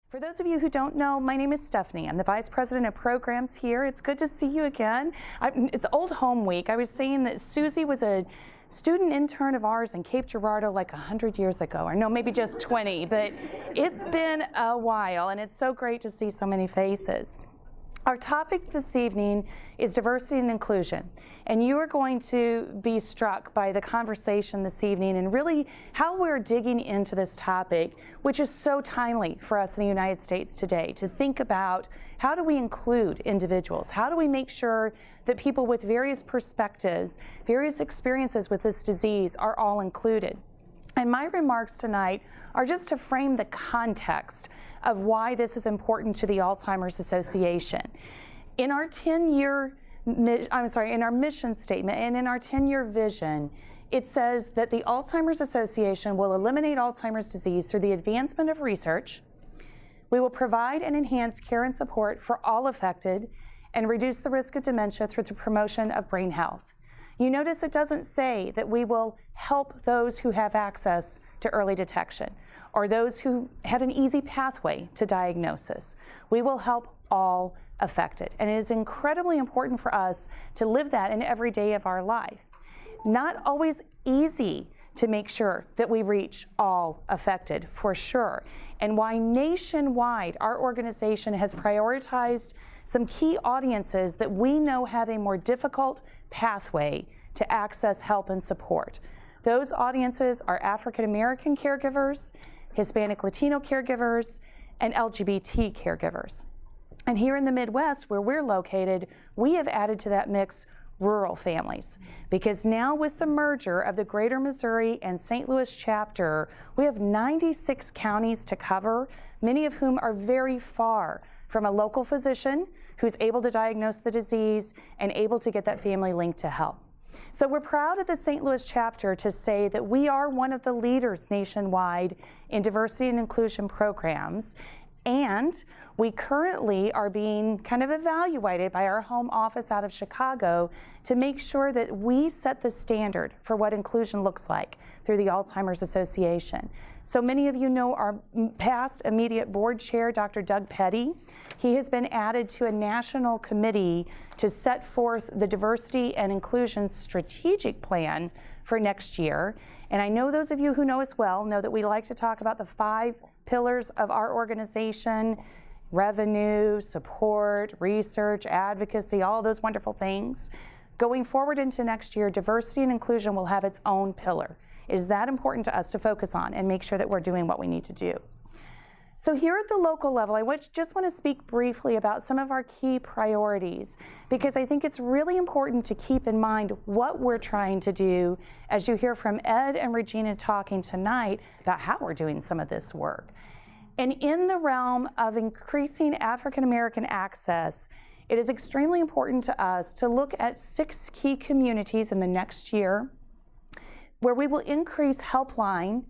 For those of you who don't know, my name is Stephanie. I'm the Vice President of Programs here. It's good to see you again. It's Old Home Week. I was saying that Susie was a student intern of ours in Cape Girardeau like 100 years ago, or no, maybe just 20, but it's been a while, and it's so great to see so many faces. Our topic this evening is diversity and inclusion, and you are going to be struck by the conversation this evening and really how we're digging into this topic, which is so timely for us in the United States today, to think about how do we include individuals? How do we make sure that people with various perspectives, various experiences with this disease are all included? And my remarks tonight are just to frame the context of why this is important to the Alzheimer's Association. In our in our mission statement and in our 10-year vision, it says that the Alzheimer's Association will eliminate Alzheimer's disease through the advancement of research. We will provide and enhance care and support for all affected and reduce the risk of dementia through the promotion of brain health. You notice it doesn't say that we will help those who have access to early detection or those who had an easy pathway to diagnosis. We will help all affected. And it is incredibly important for us to live that in every day of our life. Not always easy to make sure that we reach all affected, for sure. And why nationwide our organization has prioritized some key audiences that we know have a more difficult pathway to access help and support. Those audiences are African American caregivers, Hispanic Latino caregivers, and LGBT caregivers. And here in the Midwest, where we're located, we have added to that mix rural families, because now with the merger of the Greater Missouri and St. Louis chapter, we have 96 counties to cover, many of whom are very far from a local physician who's able to diagnose the disease and able to get that family linked to help. So we're proud of the St. Louis chapter to say that we are one of the leaders nationwide in diversity and inclusion programs, and we currently are being kind of evaluated by our home office out of Chicago to make sure that we set the standard for what inclusion looks like through the Alzheimer's Association. So many of you know our past immediate board chair, Dr. Doug Petty. He has been added to a national committee to set forth the diversity and inclusion strategic plan for next year. And I know those of you who know us well know that we like to talk about the 5 pillars of our organization: revenue, support, research, advocacy, all those wonderful things. Going forward into next year, diversity and inclusion will have its own pillar. It is that important to us to focus on and make sure that we're doing what we need to do. So here at the local level, I just want to speak briefly about some of our key priorities, because I think it's really important to keep in mind what we're trying to do as you hear from Ed and Regina talking tonight about how we're doing some of this work. And in the realm of increasing African American access, it is extremely important to us to look at 6 key communities in the next year where we will increase helpline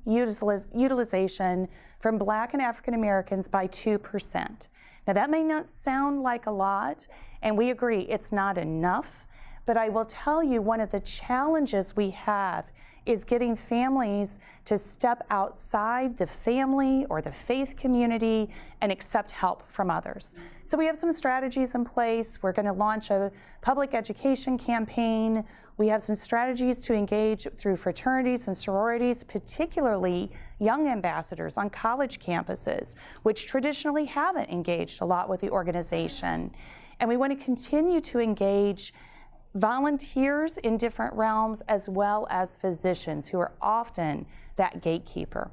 utilization from Black and African Americans by 2%. Now that may not sound like a lot, and we agree it's not enough, but I will tell you one of the challenges we have is getting families to step outside the family or the faith community and accept help from others. So we have some strategies in place. We're going to launch a public education campaign. We have some strategies to engage through fraternities and sororities, particularly young ambassadors on college campuses, which traditionally haven't engaged a lot with the organization. And we want to continue to engage volunteers in different realms, as well as physicians who are often that gatekeeper.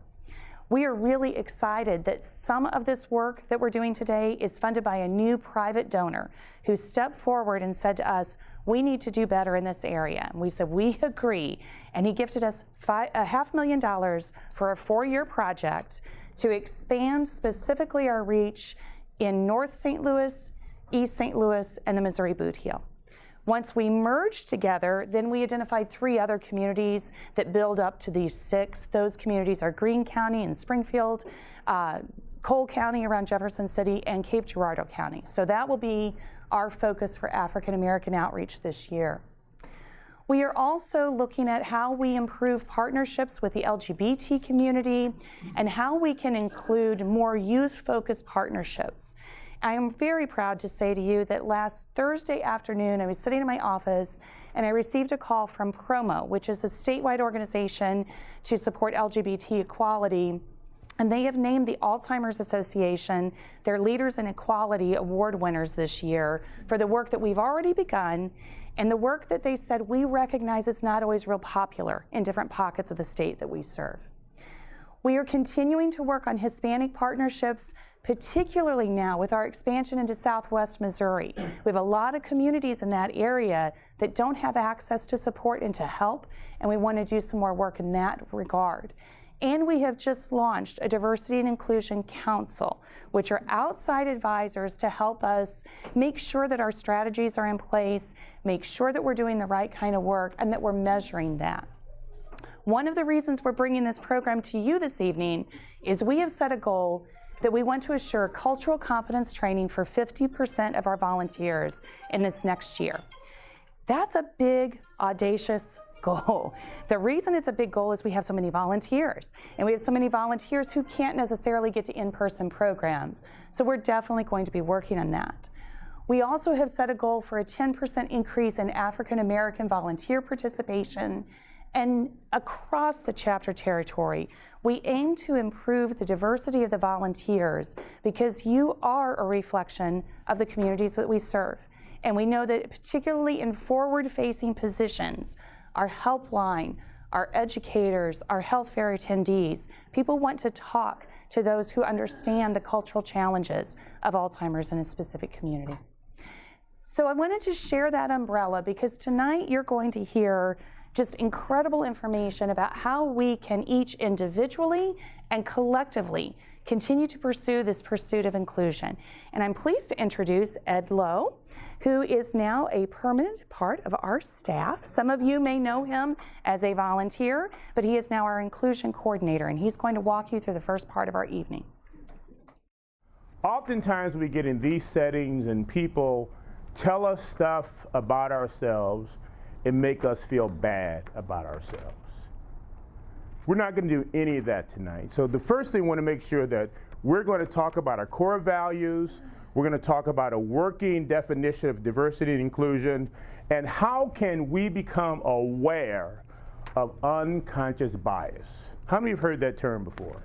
We are really excited that some of this work that we're doing today is funded by a new private donor who stepped forward and said to us, we need to do better in this area. And we said, we agree. And he gifted us $500,000 for a 4-year project to expand specifically our reach in North St. Louis, East St. Louis, and the Missouri Boot Heel. Once we merged together, then we identified 3 other communities that build up to these 6. Those communities are Greene County and Springfield, Cole County around Jefferson City, and Cape Girardeau County. So that will be our focus for African American outreach this year. We are also looking at how we improve partnerships with the LGBT community and how we can include more youth-focused partnerships. I am very proud to say to you that last Thursday afternoon, I was sitting in my office and I received a call from Promo, which is a statewide organization to support LGBT equality. And they have named the Alzheimer's Association their Leaders in Equality Award winners this year for the work that we've already begun and the work that they said we recognize is not always real popular in different pockets of the state that we serve. We are continuing to work on Hispanic partnerships, particularly now with our expansion into Southwest Missouri. We have a lot of communities in that area that don't have access to support and to help, and we want to do some more work in that regard. And we have just launched a Diversity and Inclusion Council, which are outside advisors to help us make sure that our strategies are in place, make sure that we're doing the right kind of work, and that we're measuring that. One of the reasons we're bringing this program to you this evening is we have set a goal that we want to assure cultural competence training for 50% of our volunteers in this next year. That's a big, audacious goal. The reason it's a big goal is we have so many volunteers, and we have so many volunteers who can't necessarily get to in-person programs. So we're definitely going to be working on that. We also have set a goal for a 10% increase in African American volunteer participation, and across the chapter territory, we aim to improve the diversity of the volunteers because you are a reflection of the communities that we serve. And we know that particularly in forward-facing positions, our helpline, our educators, our health fair attendees, people want to talk to those who understand the cultural challenges of Alzheimer's in a specific community. So I wanted to share that umbrella because tonight you're going to hear just incredible information about how we can each individually and collectively continue to pursue this pursuit of inclusion. And I'm pleased to introduce Ed Lowe, who is now a permanent part of our staff. Some of you may know him as a volunteer, but he is now our inclusion coordinator, and he's going to walk you through the first part of our evening. Oftentimes we get in these settings and people tell us stuff about ourselves and make us feel bad about ourselves. We're not going to do any of that tonight. So the first thing we want to make sure that we're going to talk about our core values. We're going to talk about a working definition of diversity and inclusion, and how can we become aware of unconscious bias. How many have heard that term before?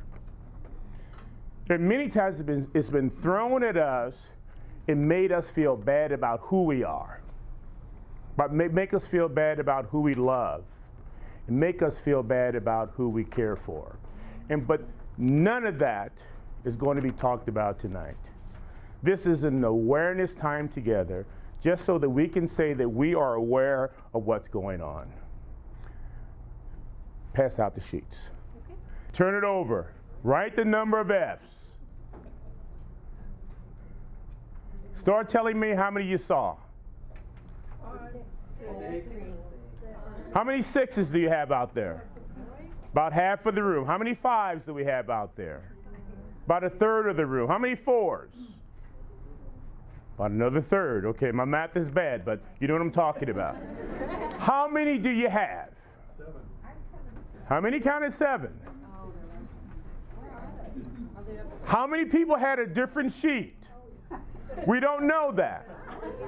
And many times it's been thrown at us and made us feel bad about who we are, but make us feel bad about who we love, and make us feel bad about who we care for. But none of that is going to be talked about tonight. This is an awareness time together, just so that we can say that we are aware of what's going on. Pass out the sheets. Okay. Turn it over. Write the number of F's. Start telling me how many you saw. 6. How many 6s do you have out there? About half of the room. How many 5s do we have out there? About a third of the room. How many 4s? About another third. Okay, my math is bad, but you know what I'm talking about. How many do you have? 7. How many counted 7? How many people had a different sheet? We don't know that.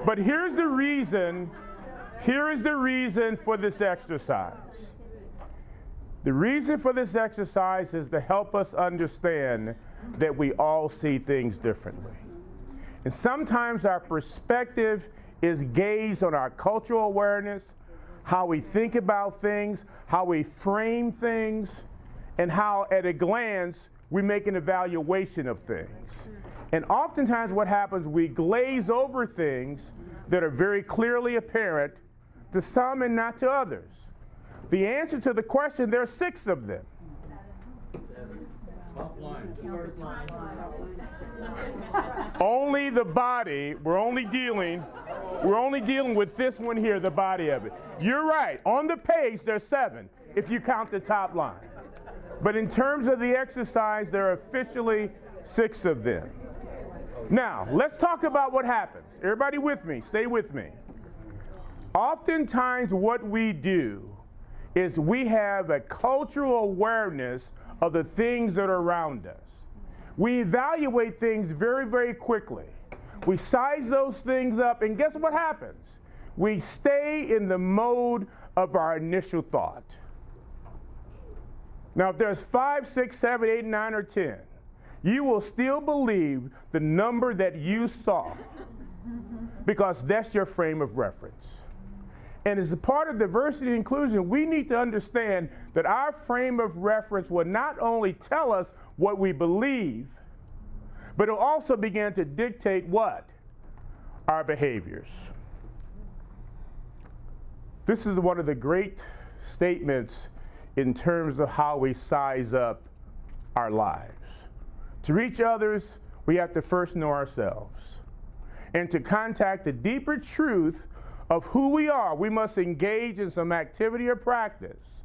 But here's the reason. Here is the reason for this exercise. The reason for this exercise is to help us understand that we all see things differently. And sometimes our perspective is gauged on our cultural awareness, how we think about things, how we frame things, and how at a glance we make an evaluation of things. And oftentimes what happens, we glaze over things that are very clearly apparent to some and not to others. The answer to the question, there are 6 of them. Only the body, we're only dealing with this one here, the body of it. You're right, on the page there's 7, if you count the top line. But in terms of the exercise, there are officially 6 of them. Now, let's talk about what happens. Everybody with me, stay with me. Oftentimes what we do is we have a cultural awareness of the things that are around us. We evaluate things very, very quickly. We size those things up, and guess what happens? We stay in the mode of our initial thought. Now, if there's 5, 6, 7, 8, 9, or 10, you will still believe the number that you saw because that's your frame of reference. And as a part of diversity and inclusion, we need to understand that our frame of reference will not only tell us what we believe, but it'll also begin to dictate what? Our behaviors. This is one of the great statements in terms of how we size up our lives. To reach others, we have to first know ourselves. And to contact the deeper truth of who we are, we must engage in some activity or practice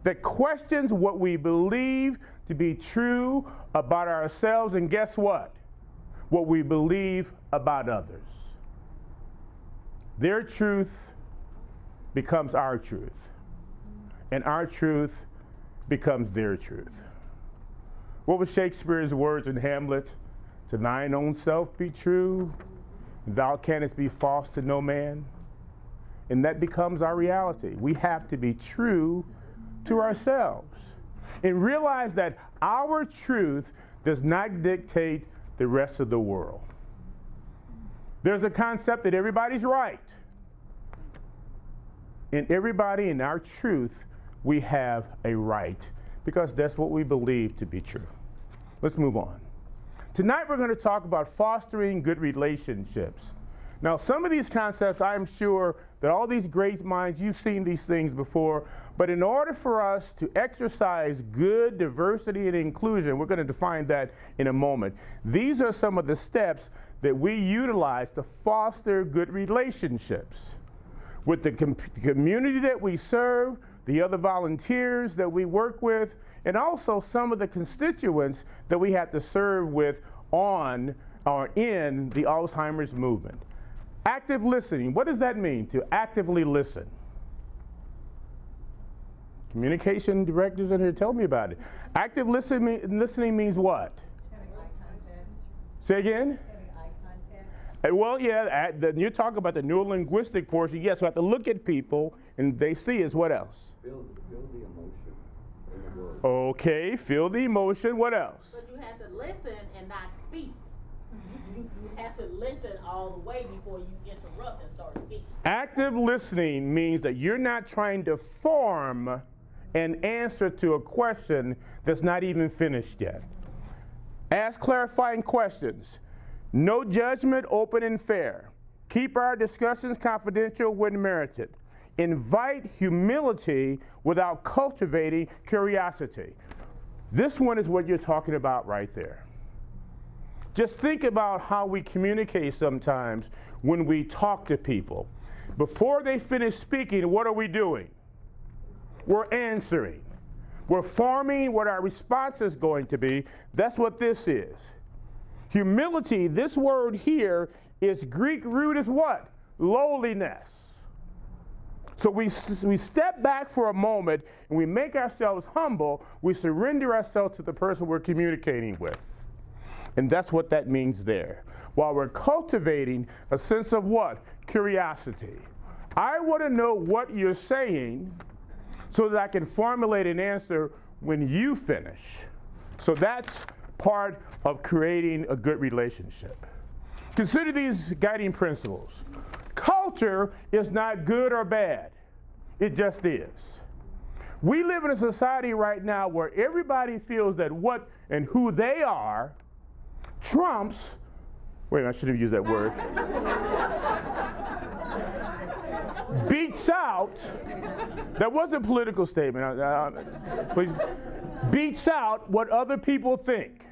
that questions what we believe to be true about ourselves, and guess what? What we believe about others. Their truth becomes our truth, and our truth becomes their truth. What was Shakespeare's words in Hamlet? To thine own self be true, thou canst be false to no man. And that becomes our reality. We have to be true to ourselves and realize that our truth does not dictate the rest of the world. There's a concept that everybody's right. And everybody in our truth, we have a right because that's what we believe to be true. Let's move on. Tonight we're going to talk about fostering good relationships. Now, some of these concepts, I'm sure that all these great minds, you've seen these things before, but in order for us to exercise good diversity and inclusion, we're going to define that in a moment. These are some of the steps that we utilize to foster good relationships with the community that we serve, the other volunteers that we work with, and also some of the constituents that we have to serve with on or in the Alzheimer's movement. Active listening, what does that mean, to actively listen? Communication directors in here, tell me about it. Active listening means what? Having eye contact. Say again? Having eye contact. Well, yeah, you're talking about the neurolinguistic portion. Yes, we have to look at people and they see us. What else? Feel the emotion in the word. Okay, feel the emotion. What else? But you have to listen and not speak. You have to listen all the way before you interrupt and start speaking. Active listening means that you're not trying to form an answer to a question that's not even finished yet. Ask clarifying questions. No judgment, open and fair. Keep our discussions confidential when merited. Invite humility without cultivating curiosity. This one is what you're talking about right there. Just think about how we communicate sometimes when we talk to people. Before they finish speaking, what are we doing? We're answering. We're forming what our response is going to be. That's what this is. Humility, this word here, its Greek root is what? Lowliness. So we step back for a moment and we make ourselves humble. We surrender ourselves to the person we're communicating with. And that's what that means there. While we're cultivating a sense of what? Curiosity. I want to know what you're saying so that I can formulate an answer when you finish. So that's part of creating a good relationship. Consider these guiding principles. Culture is not good or bad. It just is. We live in a society right now where everybody feels that what and who they are trumps, wait, I should have used that word, beats out, that was a political statement, please, beats out what other people think.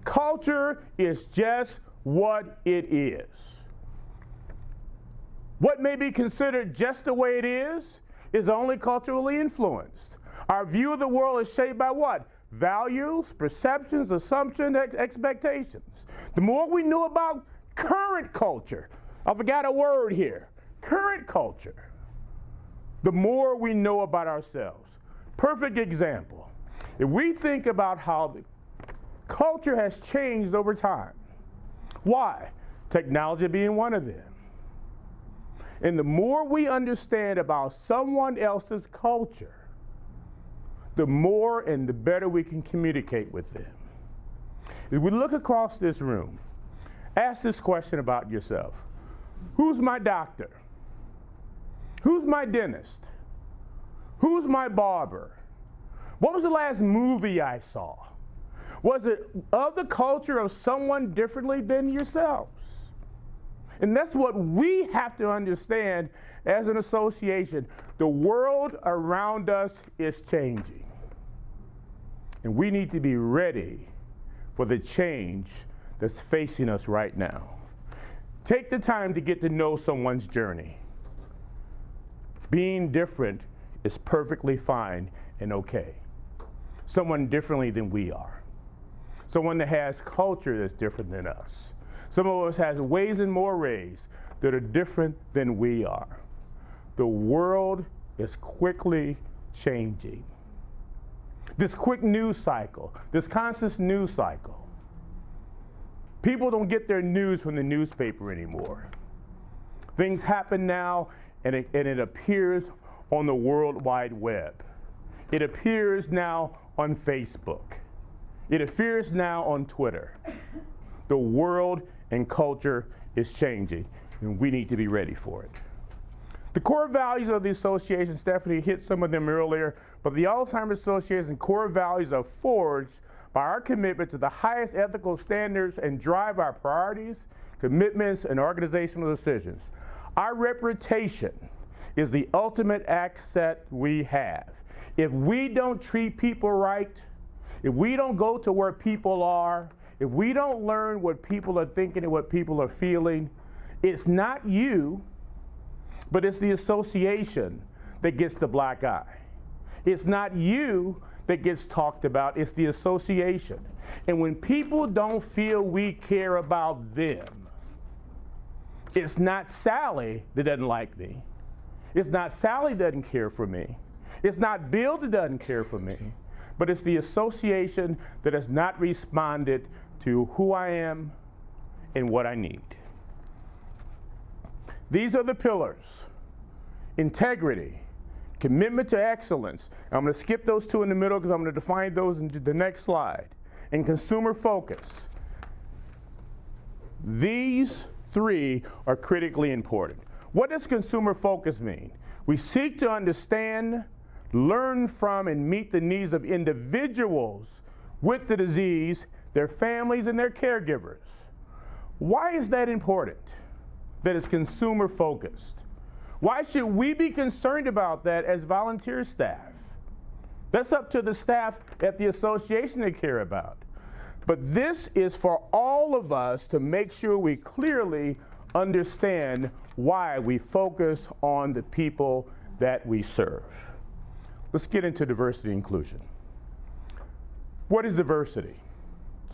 Culture is just what it is. What may be considered just the way it is only culturally influenced. Our view of the world is shaped by what? Values, perceptions, assumptions, expectations. The more we know about current culture, I forgot a word here, current culture, the more we know about ourselves. Perfect example. If we think about how the culture has changed over time, why? Technology being one of them. And the more we understand about someone else's culture, the more and the better we can communicate with them. If we look across this room, ask this question about yourself. Who's my doctor? Who's my dentist? Who's my barber? What was the last movie I saw? Was it of the culture of someone differently than yourselves? And that's what we have to understand as an association. The world around us is changing. And we need to be ready for the change that's facing us right now. Take the time to get to know someone's journey. Being different is perfectly fine and okay. Someone differently than we are. Someone that has culture that's different than us. Some of us has ways and mores that are different than we are. The world is quickly changing. This quick news cycle, this constant news cycle. People don't get their news from the newspaper anymore. Things happen now and it appears on the World Wide Web. It appears now on Facebook. It appears now on Twitter. The world and culture is changing, and we need to be ready for it. The core values of the association, Stephanie hit some of them earlier, but the Alzheimer's Association core values are forged by our commitment to the highest ethical standards and drive our priorities, commitments, and organizational decisions. Our reputation is the ultimate asset we have. If we don't treat people right, if we don't go to where people are, if we don't learn what people are thinking and what people are feeling, it's not you, but it's the association that gets the black eye. It's not you that gets talked about, it's the association. And when people don't feel we care about them, it's not Sally that doesn't like me. It's not Sally that doesn't care for me. It's not Bill that doesn't care for me. But it's the association that has not responded to who I am and what I need. These are the pillars: integrity, commitment to excellence. I'm going to skip those two in the middle because I'm going to define those in the next slide. And consumer focus. These three are critically important. What does consumer focus mean? We seek to understand, learn from, and meet the needs of individuals with the disease, their families, and their caregivers. Why is that important? That is consumer focused. Why should we be concerned about that as volunteer staff? That's up to the staff at the association to care about. But this is for all of us to make sure we clearly understand why we focus on the people that we serve. Let's get into diversity and inclusion. What is diversity?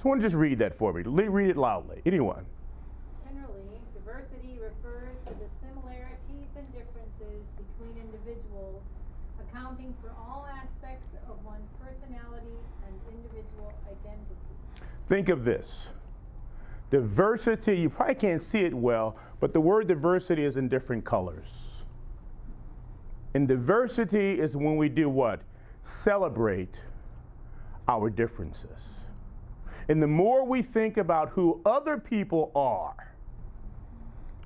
Someone just read that for me. Read it loudly. Anyone? Generally, diversity refers to the similarities and differences between individuals, accounting for all aspects of one's personality and individual identity. Think of this. Diversity, you probably can't see it well, but the word diversity is in different colors. And diversity is when we do what? Celebrate our differences. And the more we think about who other people are,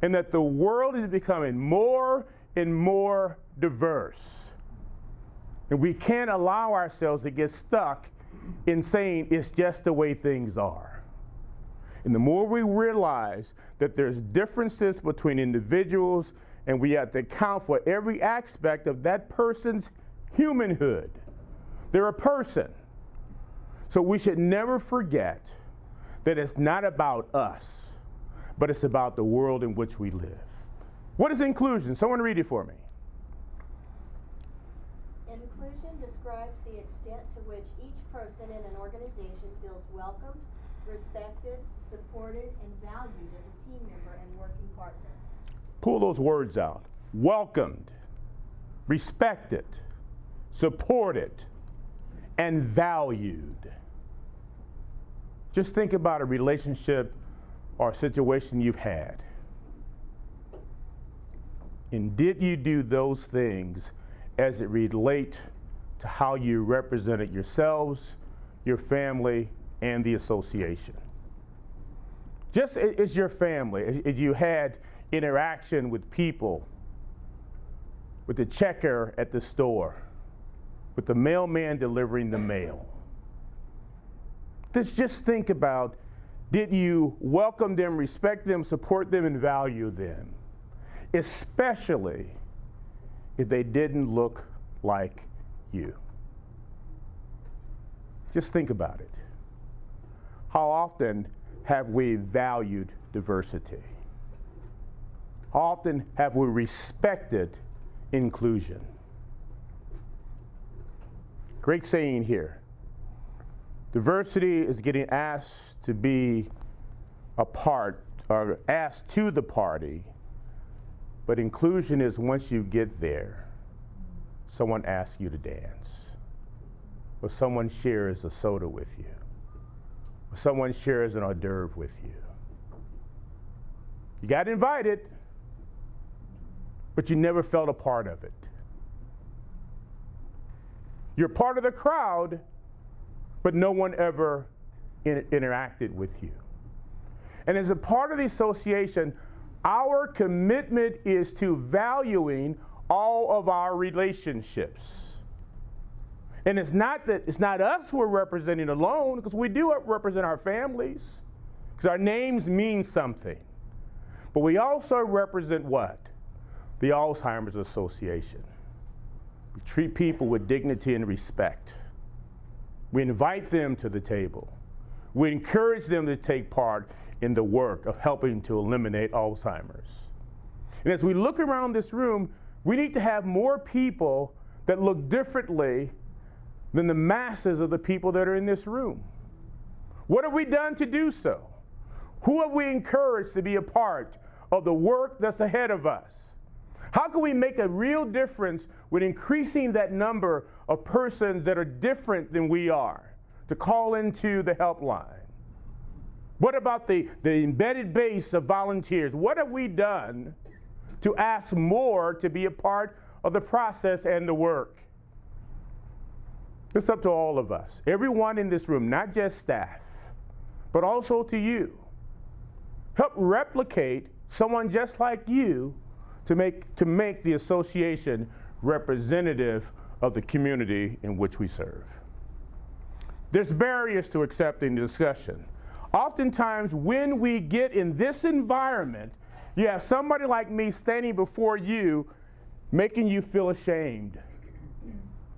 and that the world is becoming more and more diverse, and we can't allow ourselves to get stuck in saying it's just the way things are. And the more we realize that there's differences between individuals, and we have to account for every aspect of that person's humanhood. They're a person. So we should never forget that it's not about us, but it's about the world in which we live. What is inclusion? Someone read it for me. Inclusion describes the extent to which each person in an organization feels welcomed, respected, supported, and valued as a team member and working partner. Pull those words out. Welcomed, respected, supported, and valued. Just think about a relationship or a situation you've had. And did you do those things as it relate to how you represented yourselves, your family, and the association? Just as your family, as you had interaction with people, with the checker at the store, with the mailman delivering the mail. Just think about, did you welcome them, respect them, support them, and value them? Especially if they didn't look like you. Just think about it. How often have we valued diversity? How often have we respected inclusion? Great saying here. Diversity is getting asked to be a part, or asked to the party, but inclusion is once you get there, someone asks you to dance, or someone shares a soda with you, or someone shares an hors d'oeuvre with you. You got invited, but you never felt a part of it. You're part of the crowd, but no one ever interacted with you. And as a part of the association, our commitment is to valuing all of our relationships. And it's not us who are representing alone, because we do represent our families, because our names mean something. But we also represent what? The Alzheimer's Association. We treat people with dignity and respect. We invite them to the table. We encourage them to take part in the work of helping to eliminate Alzheimer's. And as we look around this room, we need to have more people that look differently than the masses of the people that are in this room. What have we done to do so? Who have we encouraged to be a part of the work that's ahead of us? How can we make a real difference with increasing that number of persons that are different than we are to call into the helpline? What about the embedded base of volunteers? What have we done to ask more to be a part of the process and the work? It's up to all of us, everyone in this room, not just staff, but also to you. Help replicate someone just like you to make the association representative of the community in which we serve. There's barriers to accepting the discussion. Oftentimes when we get in this environment, you have somebody like me standing before you making you feel ashamed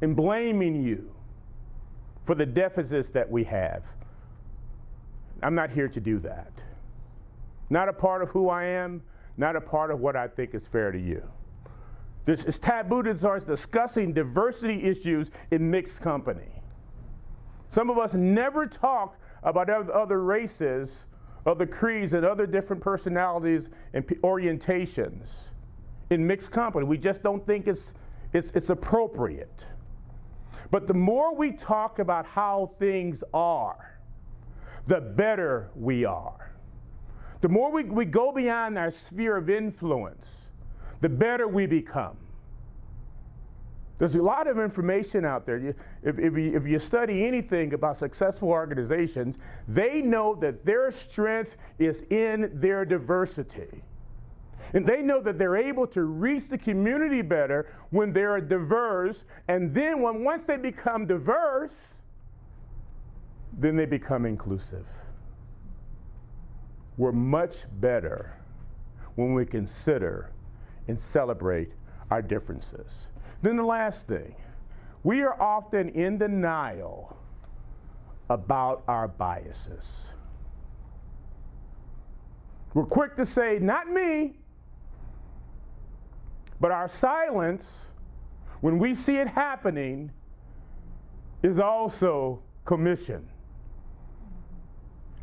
and blaming you for the deficits that we have. I'm not here to do that. Not a part of who I am, not a part of what I think is fair to you. It's taboo to start discussing diversity issues in mixed company. Some of us never talk about other races, other creeds, and other different personalities and orientations in mixed company. We just don't think it's appropriate. But the more we talk about how things are, the better we are. The more we go beyond our sphere of influence, the better we become. There's a lot of information out there. If you study anything about successful organizations, they know that their strength is in their diversity. And they know that they're able to reach the community better when they're diverse. And then once they become diverse, then they become inclusive. We're much better when we consider and celebrate our differences. Then the last thing, we are often in denial about our biases. We're quick to say, not me, but our silence, when we see it happening, is also commission.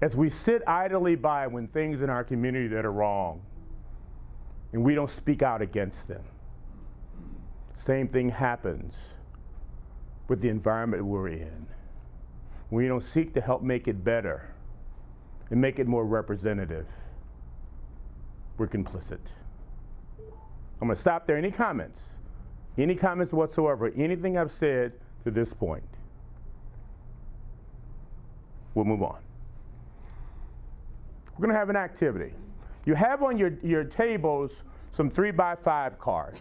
As we sit idly by when things in our community that are wrong, and we don't speak out against them. Same thing happens with the environment we're in. We don't seek to help make it better and make it more representative. We're complicit. I'm going to stop there. Any comments? Any comments whatsoever? Anything I've said to this point? We'll move on. We're going to have an activity. You have on your tables some 3x5 cards.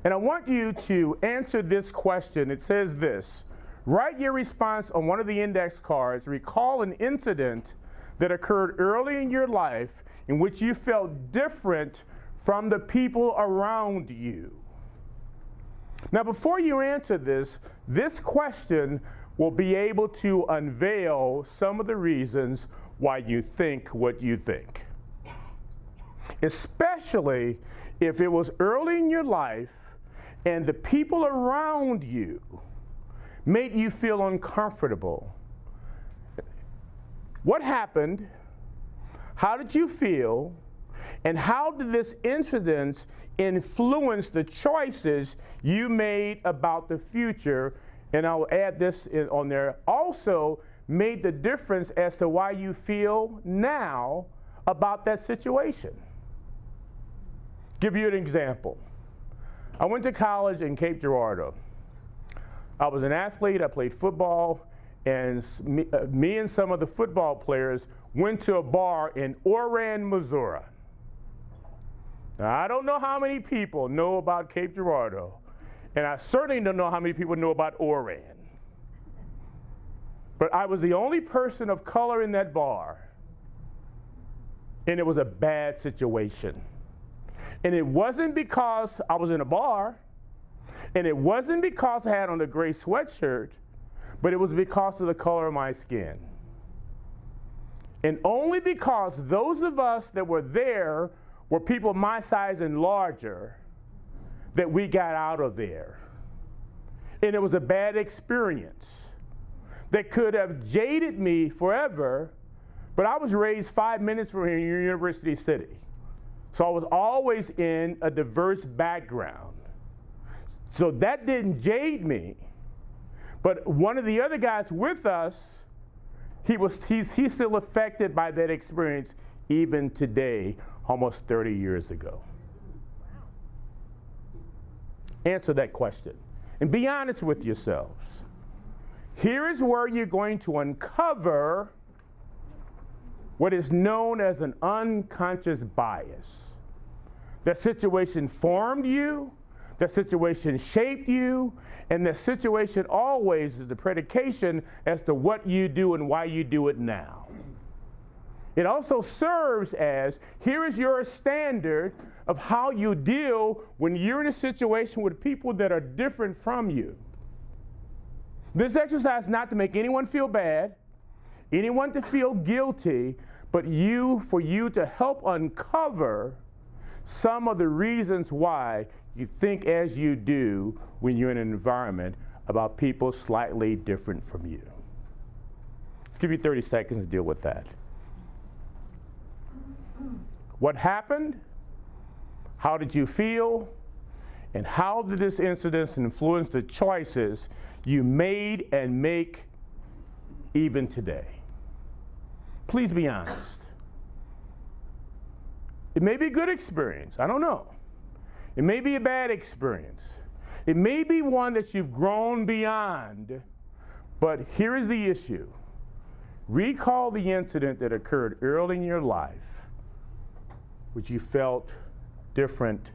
And I want you to answer this question. It says this: write your response on one of the index cards. Recall an incident that occurred early in your life in which you felt different from the people around you. Now, before you answer this question will be able to unveil some of the reasons why you think what you think. Especially if it was early in your life and the people around you made you feel uncomfortable. What happened? How did you feel? And how did this incident influence the choices you made about the future? And I'll add this on there. Also made the difference as to why you feel now about that situation. Give you an example. I went to college in Cape Girardeau. I was an athlete. I played football, and me and some of the football players went to a bar in Oran, Missouri. Now, I don't know how many people know about Cape Girardeau, and I certainly don't know how many people know about Oran. But I was the only person of color in that bar, and it was a bad situation. And it wasn't because I was in a bar, and it wasn't because I had on a gray sweatshirt, but it was because of the color of my skin. And only because those of us that were there were people my size and larger that we got out of there. And it was a bad experience that could have jaded me forever, but I was raised 5 minutes from here in University City. So I was always in a diverse background. So that didn't jade me. But one of the other guys with us, he's still affected by that experience even today, almost 30 years ago. Answer that question and be honest with yourselves. Here is where you're going to uncover what is known as an unconscious bias. That situation formed you, that situation shaped you, and that situation always is the predication as to what you do and why you do it now. It also serves as, here is your standard of how you deal when you're in a situation with people that are different from you. This exercise is not to make anyone feel bad, anyone to feel guilty, but for you to help uncover some of the reasons why you think as you do when you're in an environment about people slightly different from you. Let's give you 30 seconds to deal with that. What happened? How did you feel? And how did this incident influence the choices you made and make even today? Please be honest. It may be a good experience, I don't know. It may be a bad experience. It may be one that you've grown beyond, but here is the issue. Recall the incident that occurred early in your life, which you felt different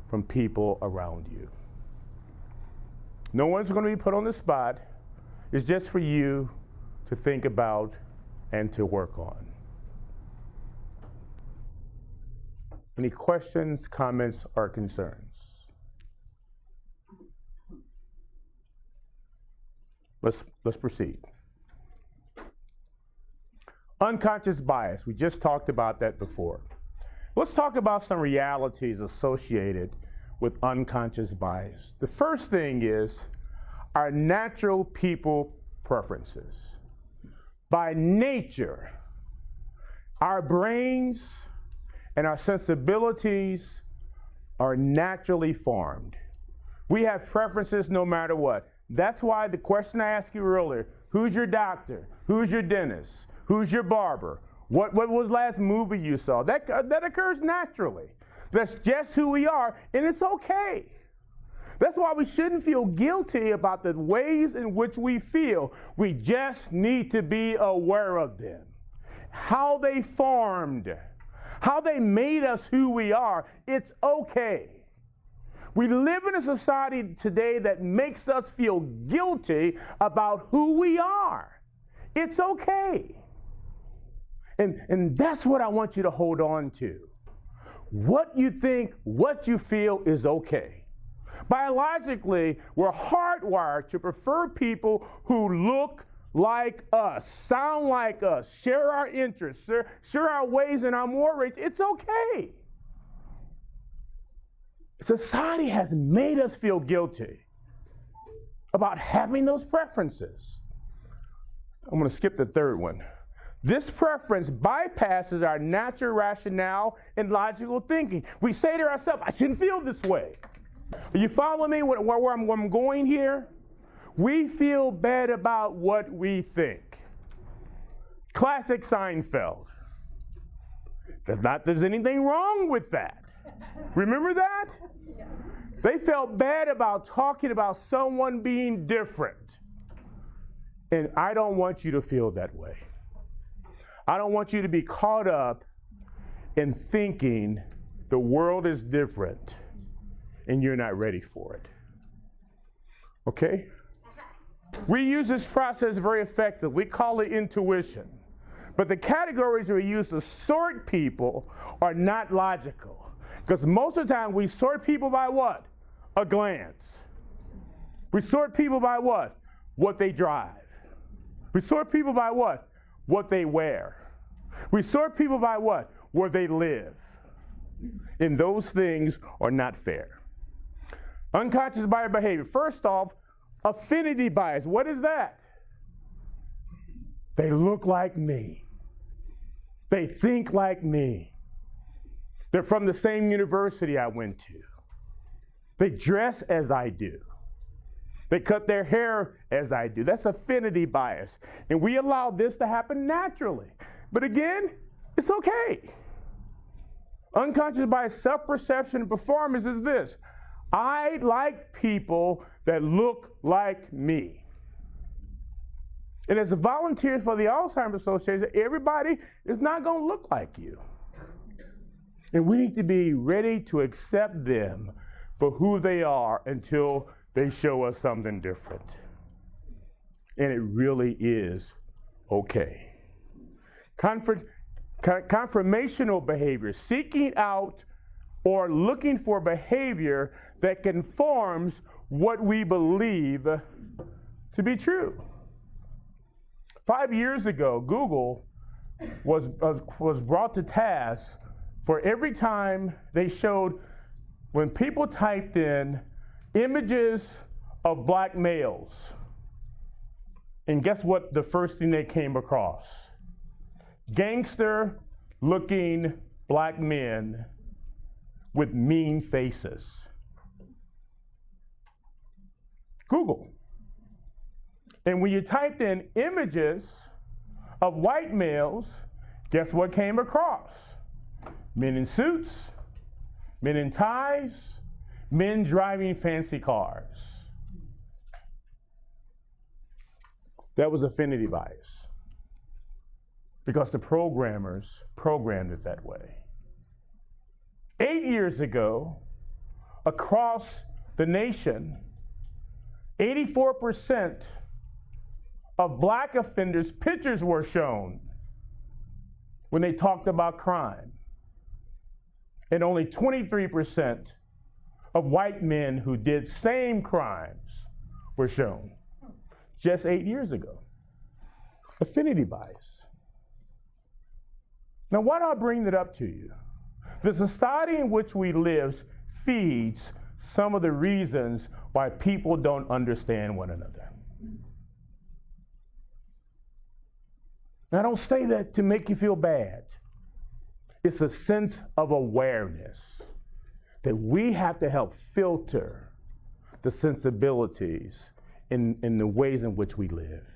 from people around you. No one's going to be put on the spot. It's just for you to think about and to work on. Any questions, comments, or concerns? Let's proceed. Unconscious bias. We just talked about that before. Let's talk about some realities associated with unconscious bias. The first thing is our natural people preferences. By nature, our brains and our sensibilities are naturally formed. We have preferences no matter what. That's why the question I asked you earlier, who's your doctor? Who's your dentist? Who's your barber? What was the last movie you saw? That occurs naturally. That's just who we are, and it's okay. That's why we shouldn't feel guilty about the ways in which we feel. We just need to be aware of them. How they formed, how they made us who we are. It's okay. We live in a society today that makes us feel guilty about who we are. It's okay. And that's what I want you to hold on to. What you think, what you feel is okay. Biologically, we're hardwired to prefer people who look like us, sound like us, share our interests, share our ways and our mores. It's okay. Society has made us feel guilty about having those preferences. I'm going to skip the third one. This preference bypasses our natural rationale and logical thinking. We say to ourselves, I shouldn't feel this way. You follow me where I'm going here? We feel bad about what we think. Classic Seinfeld. Not that there's anything wrong with that. Remember that? They felt bad about talking about someone being different. And I don't want you to feel that way. I don't want you to be caught up in thinking the world is different and you're not ready for it. Okay? We use this process very effectively. We call it intuition. But the categories we use to sort people are not logical. Because most of the time we sort people by what? A glance. We sort people by what? What they drive. We sort people by what? What they wear. We sort people by what? Where they live. And those things are not fair. Unconscious bias behavior. First off, affinity bias. What is that? They look like me. They think like me. They're from the same university I went to. They dress as I do. They cut their hair as I do. That's affinity bias. And we allow this to happen naturally. But again, it's okay. Unconscious bias, self-perception, and performance is this. I like people that look like me. And as volunteers for the Alzheimer's Association, everybody is not going to look like you. And we need to be ready to accept them for who they are until they show us something different. And it really is okay. Confirmational behavior, seeking out or looking for behavior that conforms what we believe to be true. 5 years ago, Google was brought to task for every time they showed, when people typed in images of black males, and guess what the first thing they came across? Gangster-looking black men with mean faces. Google. And when you typed in images of white males, guess what came across? Men in suits, men in ties, men driving fancy cars. That was affinity bias, because the programmers programmed it that way. 8 years ago, across the nation, 84% of black offenders' pictures were shown when they talked about crime. And only 23% of white men who did same crimes were shown. Just 8 years ago. Affinity bias. Now, why do I bring that up to you? The society in which we live feeds some of the reasons why people don't understand one another. Now, I don't say that to make you feel bad. It's a sense of awareness that we have to help filter the sensibilities, in the ways in which we live.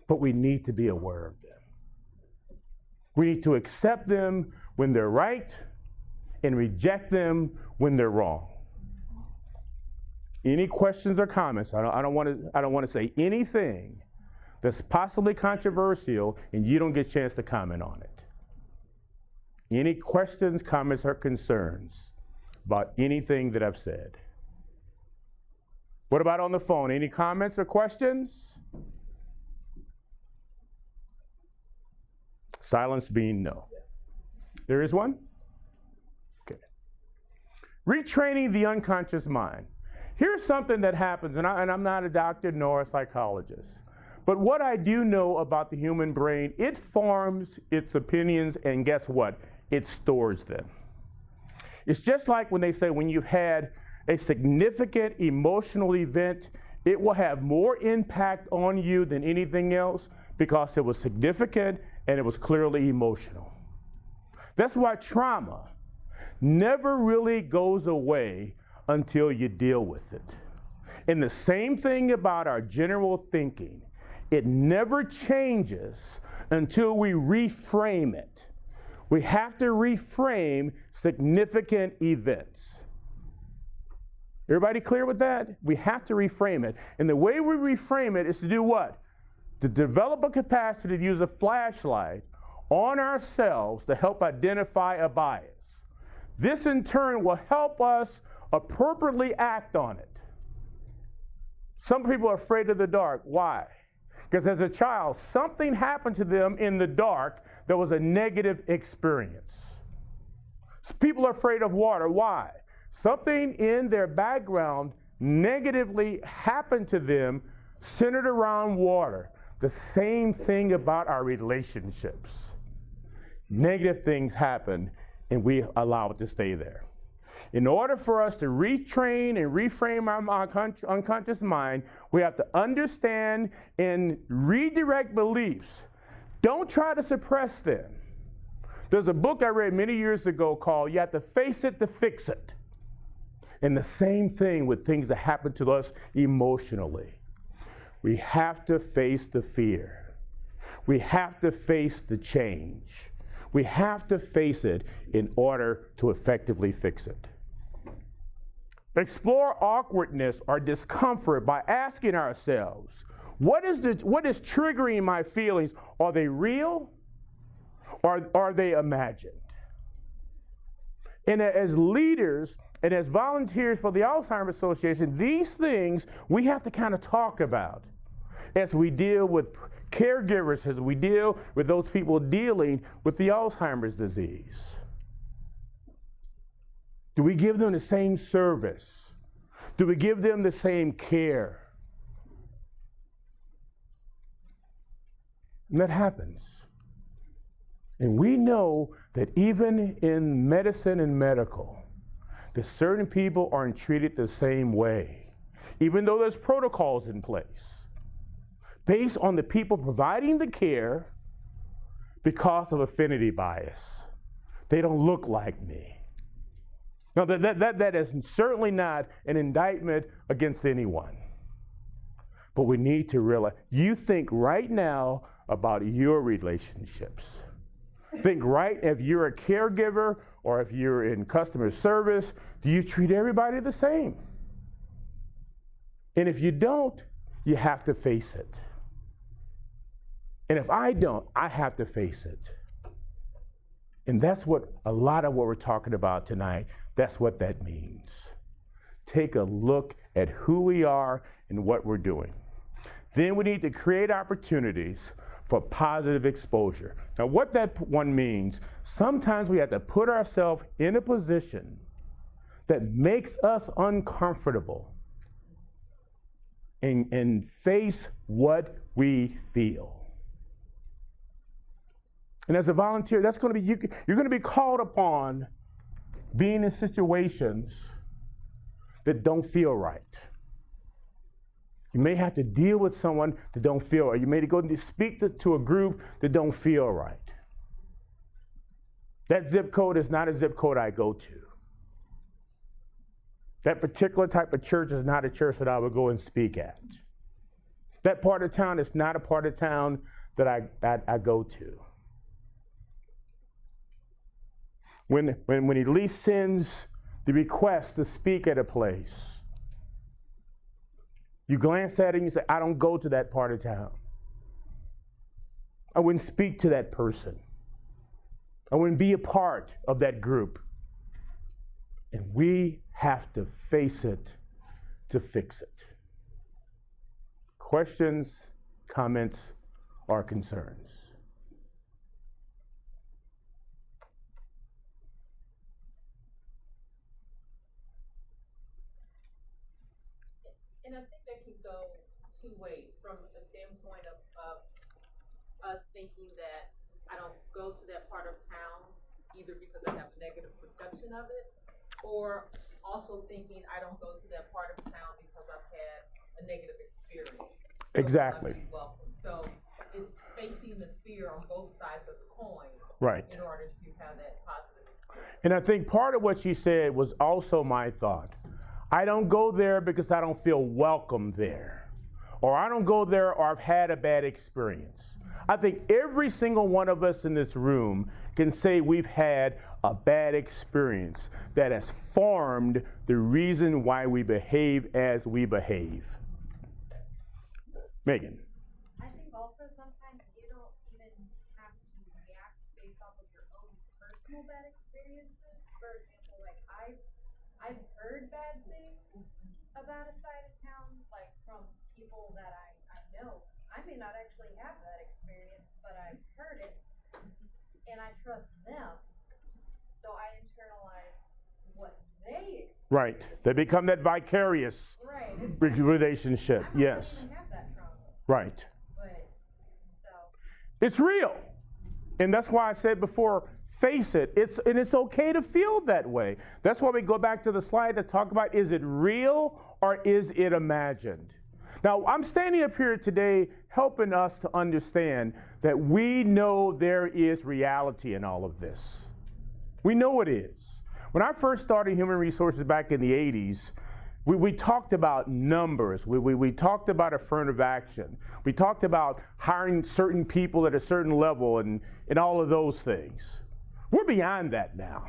But we need to be aware of them. We need to accept them when they're right and reject them when they're wrong. Any questions or comments? I don't want to say anything that's possibly controversial and you don't get a chance to comment on it. Any questions, comments, or concerns about anything that I've said? What about on the phone? Any comments or questions? Silence being no. There is one? Okay. Retraining the unconscious mind. Here's something that happens, and I'm not a doctor nor a psychologist, but what I do know about the human brain, it forms its opinions, and guess what? It stores them. It's just like when they say when you've had a significant emotional event, it will have more impact on you than anything else because it was significant and it was clearly emotional. That's why trauma never really goes away until you deal with it. And the same thing about our general thinking. It never changes until we reframe it. We have to reframe significant events. Everybody clear with that? We have to reframe it. And the way we reframe it is to do what? To develop a capacity to use a flashlight on ourselves to help identify a bias. This in turn will help us appropriately act on it. Some people are afraid of the dark. Why? Because as a child, something happened to them in the dark that was a negative experience. People are afraid of water. Why? Something in their background negatively happened to them centered around water. The same thing about our relationships. Negative things happen and we allow it to stay there. In order for us to retrain and reframe our unconscious mind, we have to understand and redirect beliefs. Don't try to suppress them. There's a book I read many years ago called You Have to Face It to Fix It. And the same thing with things that happen to us emotionally. We have to face the fear. We have to face the change. We have to face it in order to effectively fix it. Explore awkwardness or discomfort by asking ourselves, what is triggering my feelings? Are they real or are they imagined? And as leaders and as volunteers for the Alzheimer Association, these things we have to kind of talk about as we deal with caregivers, as we deal with those people dealing with the Alzheimer's disease. Do we give them the same service? Do we give them the same care? And that happens. And we know that even in medicine and medical, that certain people aren't treated the same way, even though there's protocols in place, based on the people providing the care because of affinity bias. They don't look like me. Now, that is certainly not an indictment against anyone. But we need to realize, you think right now about your relationships. Think right, if you're a caregiver or if you're in customer service, do you treat everybody the same? And if you don't, you have to face it. And if I don't, I have to face it. And that's what a lot of what we're talking about tonight, that's what that means. Take a look at who we are and what we're doing. Then we need to create opportunities for positive exposure. Now, what that one means, sometimes we have to put ourselves in a position that makes us uncomfortable and face what we feel. And as a volunteer, that's going to be you're going to be called upon being in situations that don't feel right. You may have to deal with someone that don't feel right. You may go and speak to a group that don't feel right. That zip code is not a zip code I go to. That particular type of church is not a church that I would go and speak at. That part of town is not a part of town that I go to. When Elise sends the request to speak at a place, you glance at it and you say, I don't go to that part of town. I wouldn't speak to that person. I wouldn't be a part of that group. And we have to face it to fix it. Questions, comments, or concerns? And I think that can go two ways, from the standpoint of us thinking that I don't go to that part of town either because I have a negative perception of it, or also thinking I don't go to that part of town because I've had a negative experience. Exactly. So I'm not welcome. So it's facing the fear on both sides of the coin, Right. in order to have that positive experience. And I think part of what she said was also my thought. I don't go there because I don't feel welcome there. Or I don't go there or I've had a bad experience. I think every single one of us in this room can say we've had a bad experience that has formed the reason why we behave as we behave. Megan. I think also sometimes you don't even have to react based off of your own personal bad experiences. For example, like I've heard bad things about a side of town, like from people that I know. I may not actually have that experience, but I've heard it and I trust them. So I internalize what they experience. Right. They become that vicarious Right. relationship. I might Yes. not even have that trauma. Right. But so It's real. And that's why I said before, face it. It's okay to feel that way. That's why we go back to the slide to talk about, is it real or is it imagined? Now, I'm standing up here today helping us to understand that we know there is reality in all of this. We know it is. When I first started human resources back in the 80s, we talked about numbers. We talked about affirmative action. We talked about hiring certain people at a certain level and all of those things. We're beyond that now.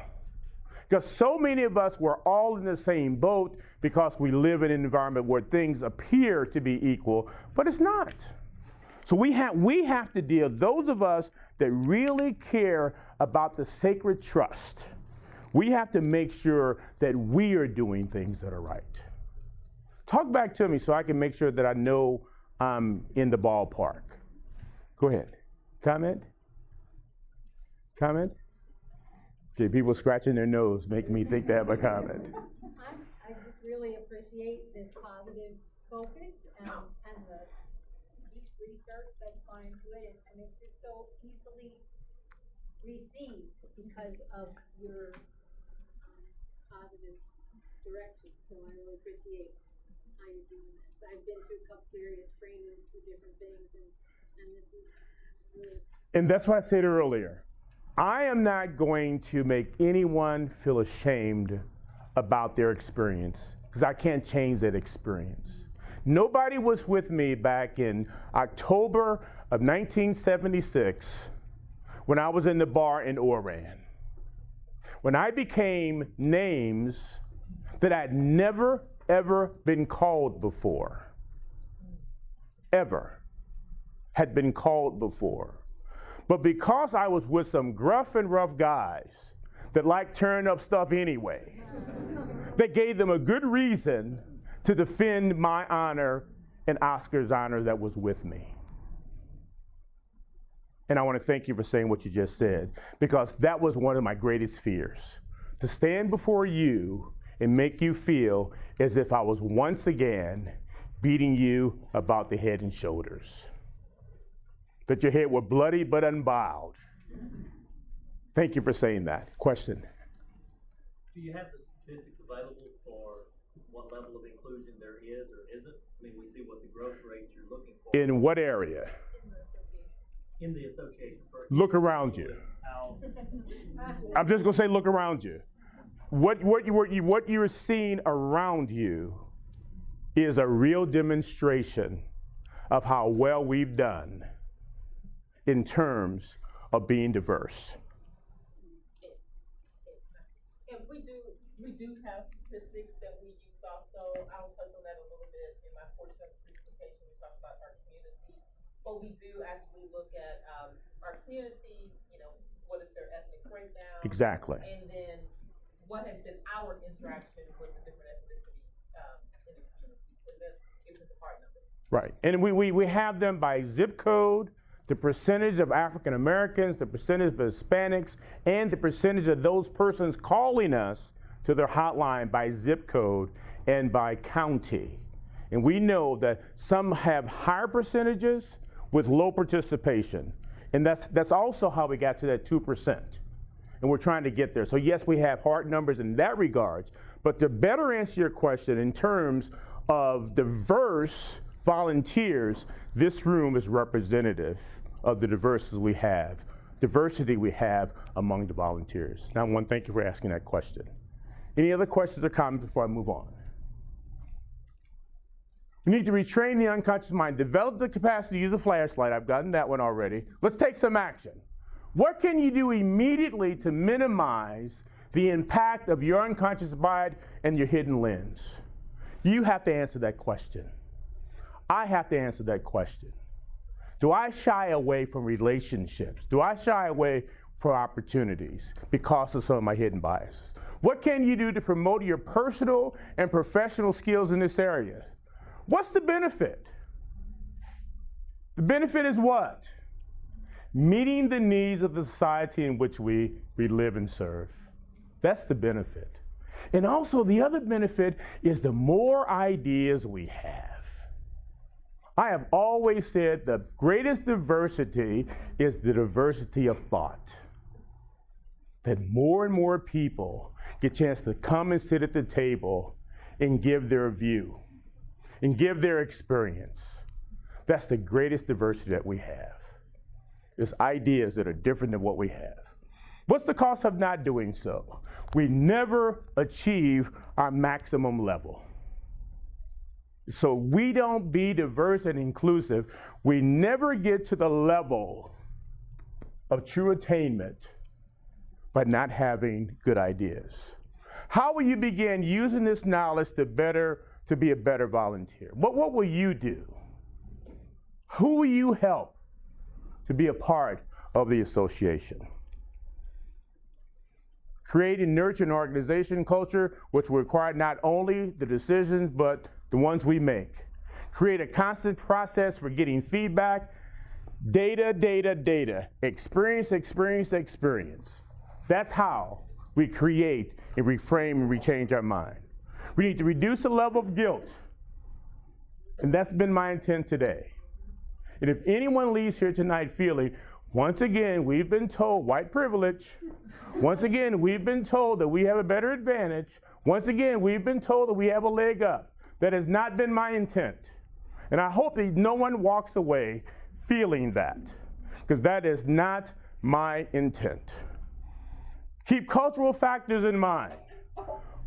Because so many of us were all in the same boat because we live in an environment where things appear to be equal, but it's not. So we have to deal, those of us that really care about the sacred trust, we have to make sure that we are doing things that are right. Talk back to me so I can make sure that I know I'm in the ballpark. Go ahead. Comment? Comment? Okay, people scratching their nose make me think they have a comment. I just really appreciate this positive focus and the deep research that's gone into it, and it's just so easily received because of your positive direction. So I really appreciate how you're doing this. I've been through a couple various trainings for different things, and this is really. And that's what I said earlier. I am not going to make anyone feel ashamed about their experience because I can't change that experience. Nobody was with me back in October of 1976 when I was in the bar in Oran. When I became names that I'd never, ever been called before. Ever had been called before. But because I was with some gruff and rough guys that like tearing up stuff anyway, they gave them a good reason to defend my honor and Oscar's honor that was with me. And I want to thank you for saying what you just said, because that was one of my greatest fears, to stand before you and make you feel as if I was once again beating you about the head and shoulders. That your head were bloody but unbowed. Thank you for saying that. Question? Do you have the statistics available for what level of inclusion there is or isn't? I mean, we see what the growth rates you're looking for. In what area? In the association. Look around you. I'm just going to say look around you. what you're seeing around you is a real demonstration of how well we've done in terms of being diverse. And we do have statistics that we use also. I'll touch on that a little bit in my portion of the presentation. We talk about our communities, but we do actually look at our communities, what is their ethnic breakdown. Exactly. And then what has been our interaction with the different ethnicities in the community. And then give us the hard numbers. Right. And we have them by zip code, the percentage of African Americans, the percentage of Hispanics, and the percentage of those persons calling us to their hotline by zip code and by county. And we know that some have higher percentages with low participation. And that's also how we got to that 2%. And we're trying to get there. So yes, we have hard numbers in that regard. But to better answer your question in terms of diverse volunteers, this room is representative of the diversity we have among the volunteers. Now, I want to thank you for asking that question. Any other questions or comments before I move on? We need to retrain the unconscious mind, develop the capacity to use a flashlight. I've gotten that one already. Let's take some action. What can you do immediately to minimize the impact of your unconscious mind and your hidden lens? You have to answer that question. I have to answer that question. Do I shy away from relationships? Do I shy away from opportunities because of some of my hidden biases? What can you do to promote your personal and professional skills in this area? What's the benefit? The benefit is what? Meeting the needs of the society in which we live and serve. That's the benefit. And also the other benefit is the more ideas we have. I have always said the greatest diversity is the diversity of thought. That more and more people get a chance to come and sit at the table and give their view and give their experience. That's the greatest diversity that we have. It's ideas that are different than what we have. What's the cost of not doing so? We never achieve our maximum level. So we don't be diverse and inclusive. We never get to the level of true attainment by not having good ideas. How will you begin using this knowledge to be a better volunteer? What will you do? Who will you help to be a part of the association? Create and nurture an organization culture which will require not only the decisions, but the ones we make. Create a constant process for getting feedback, data, experience. That's how we create and reframe and rechange our mind. We need to reduce the level of guilt. And that's been my intent today. And if anyone leaves here tonight feeling, once again, we've been told white privilege, once again, we've been told that we have a better advantage, once again, we've been told that we have a leg up. That has not been my intent. And I hope that no one walks away feeling that, because that is not my intent. Keep cultural factors in mind.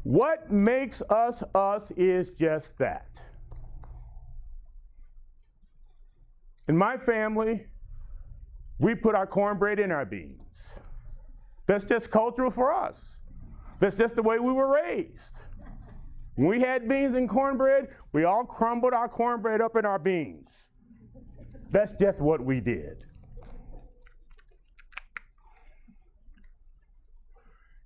What makes us us is just that. In my family, we put our cornbread in our beans. That's just cultural for us. That's just the way we were raised. When we had beans and cornbread, we all crumbled our cornbread up in our beans. That's just what we did.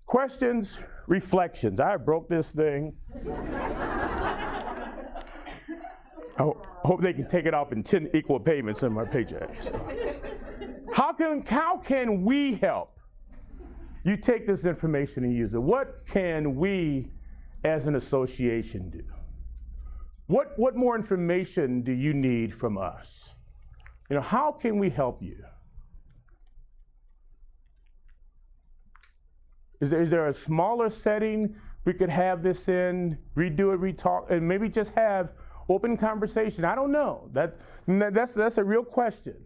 Questions, reflections. I broke this thing. I hope they can take it off in 10 equal payments in my paycheck. How can we help you take this information and use it? What can we as an association do? What more information do you need from us? How can we help you? Is there a smaller setting we could have this in, redo it, retalk, and maybe just have open conversation? I don't know. That's a real question.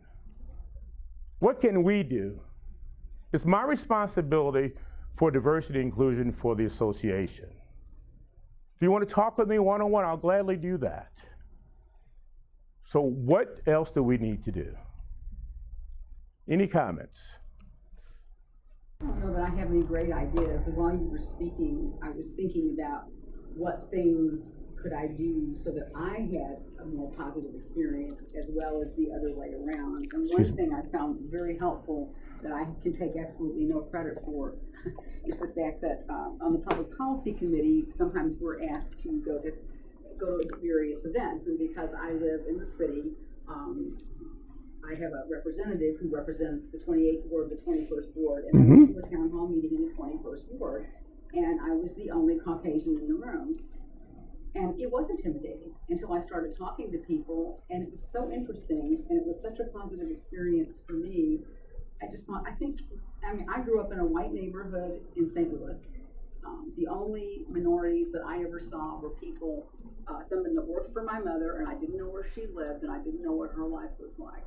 What can we do? It's my responsibility for diversity and inclusion for the association. Do you want to talk with me one-on-one? I'll gladly do that. So what else do we need to do? Any comments? I don't know that I have any great ideas. While you were speaking, I was thinking about what things could I do so that I had a more positive experience as well as the other way around. And one thing I found very helpful that I can take absolutely no credit for is the fact that on the Public Policy Committee, sometimes we're asked to go to various events. And because I live in the city, I have a representative who represents the 28th Ward, the 21st Ward, and I went to a town hall meeting in the 21st Ward, and I was the only Caucasian in the room. And it was intimidating until I started talking to people, and it was so interesting, and it was such a positive experience for me. I just thought, I grew up in a white neighborhood in St. Louis. The only minorities that I ever saw were people, someone that worked for my mother, and I didn't know where she lived, and I didn't know what her life was like.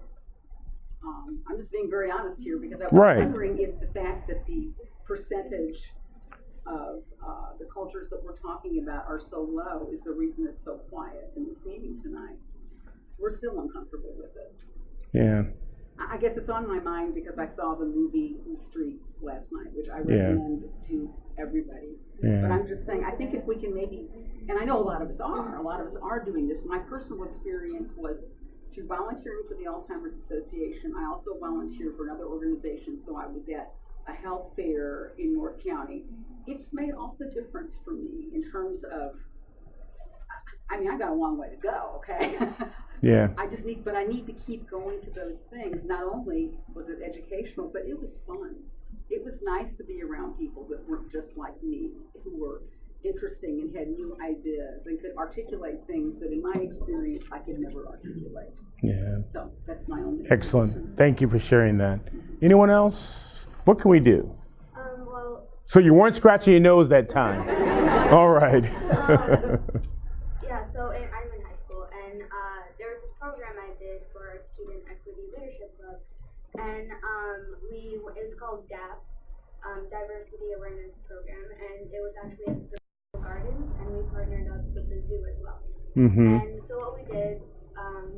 I'm just being very honest here because I was wondering if the fact that the percentage of the cultures that we're talking about are so low is the reason it's so quiet in this meeting tonight. We're still uncomfortable with it. Yeah. I guess it's on my mind because I saw the movie The Streets last night, which I recommend to everybody. Yeah. But I'm just saying, I think if we can maybe, and I know a lot of us are doing this. My personal experience was through volunteering for the Alzheimer's Association. I also volunteered for another organization, so I was at a health fair in North County. It's made all the difference for me in terms of, I got a long way to go, okay? Yeah. I need to keep going to those things. Not only was it educational, but it was fun. It was nice to be around people that weren't just like me, who were interesting and had new ideas and could articulate things that in my experience I could never articulate. Yeah. So that's my own Excellent. Thank you for sharing that. Anyone else? What can we do? Well, So you weren't scratching your nose that time. All right. yeah, so I'm in high school, and there was this program I did for our Student Equity Leadership Club, and it's called DAP, Diversity Awareness Program, and it was actually at the Gardens, and we partnered up with the zoo as well. And so what we did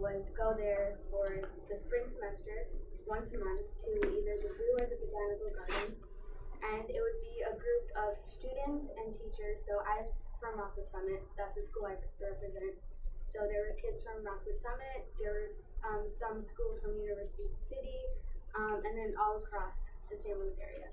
was go there for the spring semester once a month to either the zoo or the botanical gardens, and it would be a group of students and teachers. So I'm from Rockwood Summit, that's the school I represent. So there were kids from Rockwood Summit, there was some schools from University City, and then all across the St. Louis area.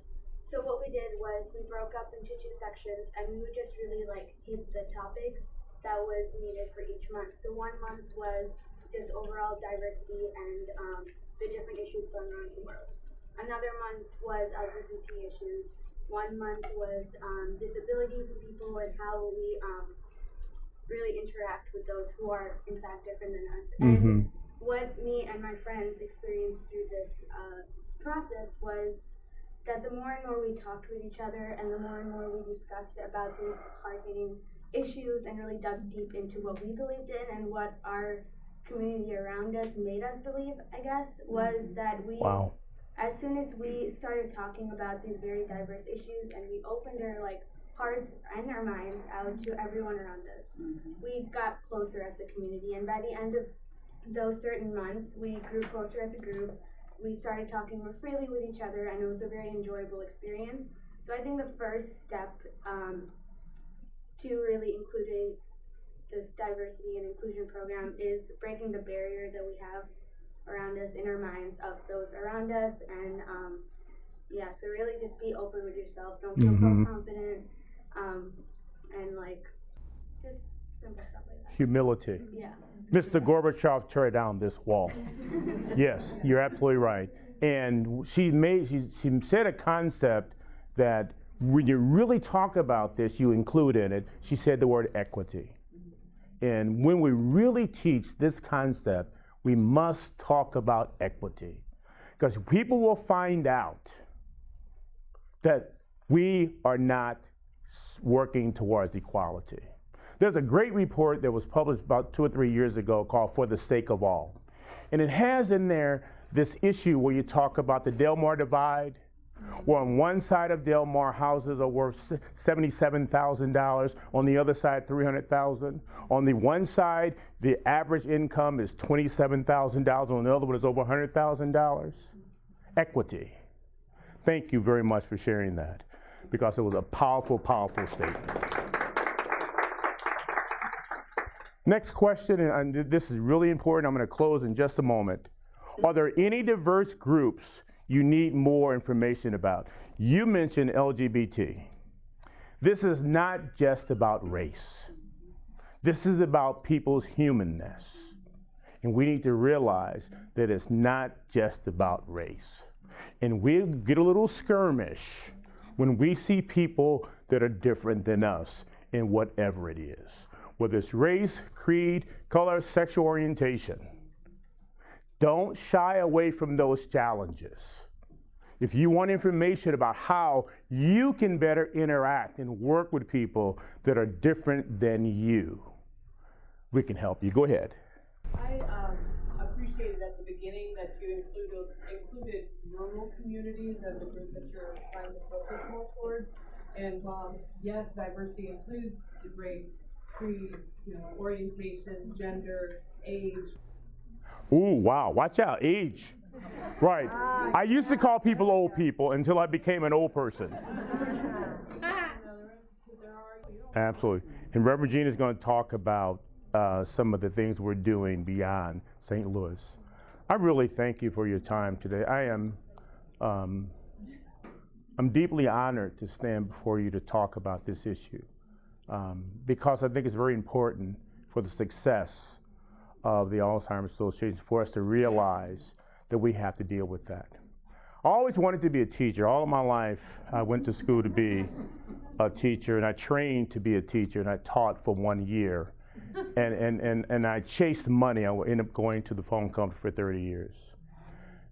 So what we did was we broke up into two sections, and we would just really hit the topic that was needed for each month. So one month was just overall diversity and the different issues going on in the world. Another month was LGBT issues. 1 month was disabilities and people and how we really interact with those who are in fact different than us. And what me and my friends experienced through this process was that the more and more we talked with each other and the more and more we discussed about these hard-hitting issues and really dug deep into what we believed in and what our community around us made us believe, I guess, was that we, as soon as we started talking about these very diverse issues and we opened our hearts and our minds out to everyone around us, we got closer as a community. And by the end of those certain months, we grew closer as a group. We started talking more freely with each other, and it was a very enjoyable experience. So I think the first step to really including this diversity and inclusion program is breaking the barrier that we have around us in our minds of those around us. And so really just be open with yourself. Don't feel self-confident, and just simple stuff like that. Humility. Yeah. Mr. Gorbachev, tear down this wall. Yes, you're absolutely right. And she said a concept that when you really talk about this, you include in it, she said the word equity. And when we really teach this concept, we must talk about equity. Because people will find out that we are not working towards equality. There's a great report that was published about 2 or 3 years ago called For the Sake of All. And it has in there this issue where you talk about the Delmar divide, Well, on one side of Del Mar, houses are worth $77,000. On the other side, $300,000. On the one side, the average income is $27,000. On the other one is over $100,000. Equity. Thank you very much for sharing that, because it was a powerful, powerful statement. Next question, and this is really important. I'm going to close in just a moment. Are there any diverse groups you need more information about? You mentioned LGBT. This is not just about race. This is about people's humanness. And we need to realize that it's not just about race. And we get a little skirmish when we see people that are different than us in whatever it is, whether it's race, creed, color, sexual orientation. Don't shy away from those challenges. If you want information about how you can better interact and work with people that are different than you, we can help you. Go ahead. I appreciated at the beginning that you included rural communities as a group that you're trying to focus more towards. And yes, diversity includes race, creed, orientation, gender, age. Ooh, wow, watch out, age. Right. I used to call people old people until I became an old person. Absolutely. And Reverend Gina is going to talk about some of the things we're doing beyond St. Louis. I really thank you for your time today. I'm deeply honored to stand before you to talk about this issue, because I think it's very important for the success of the Alzheimer's Association for us to realize that we have to deal with that. I always wanted to be a teacher. All of my life, I went to school to be a teacher, and I trained to be a teacher, and I taught for 1 year. And I chased money. I ended up going to the phone company for 30 years.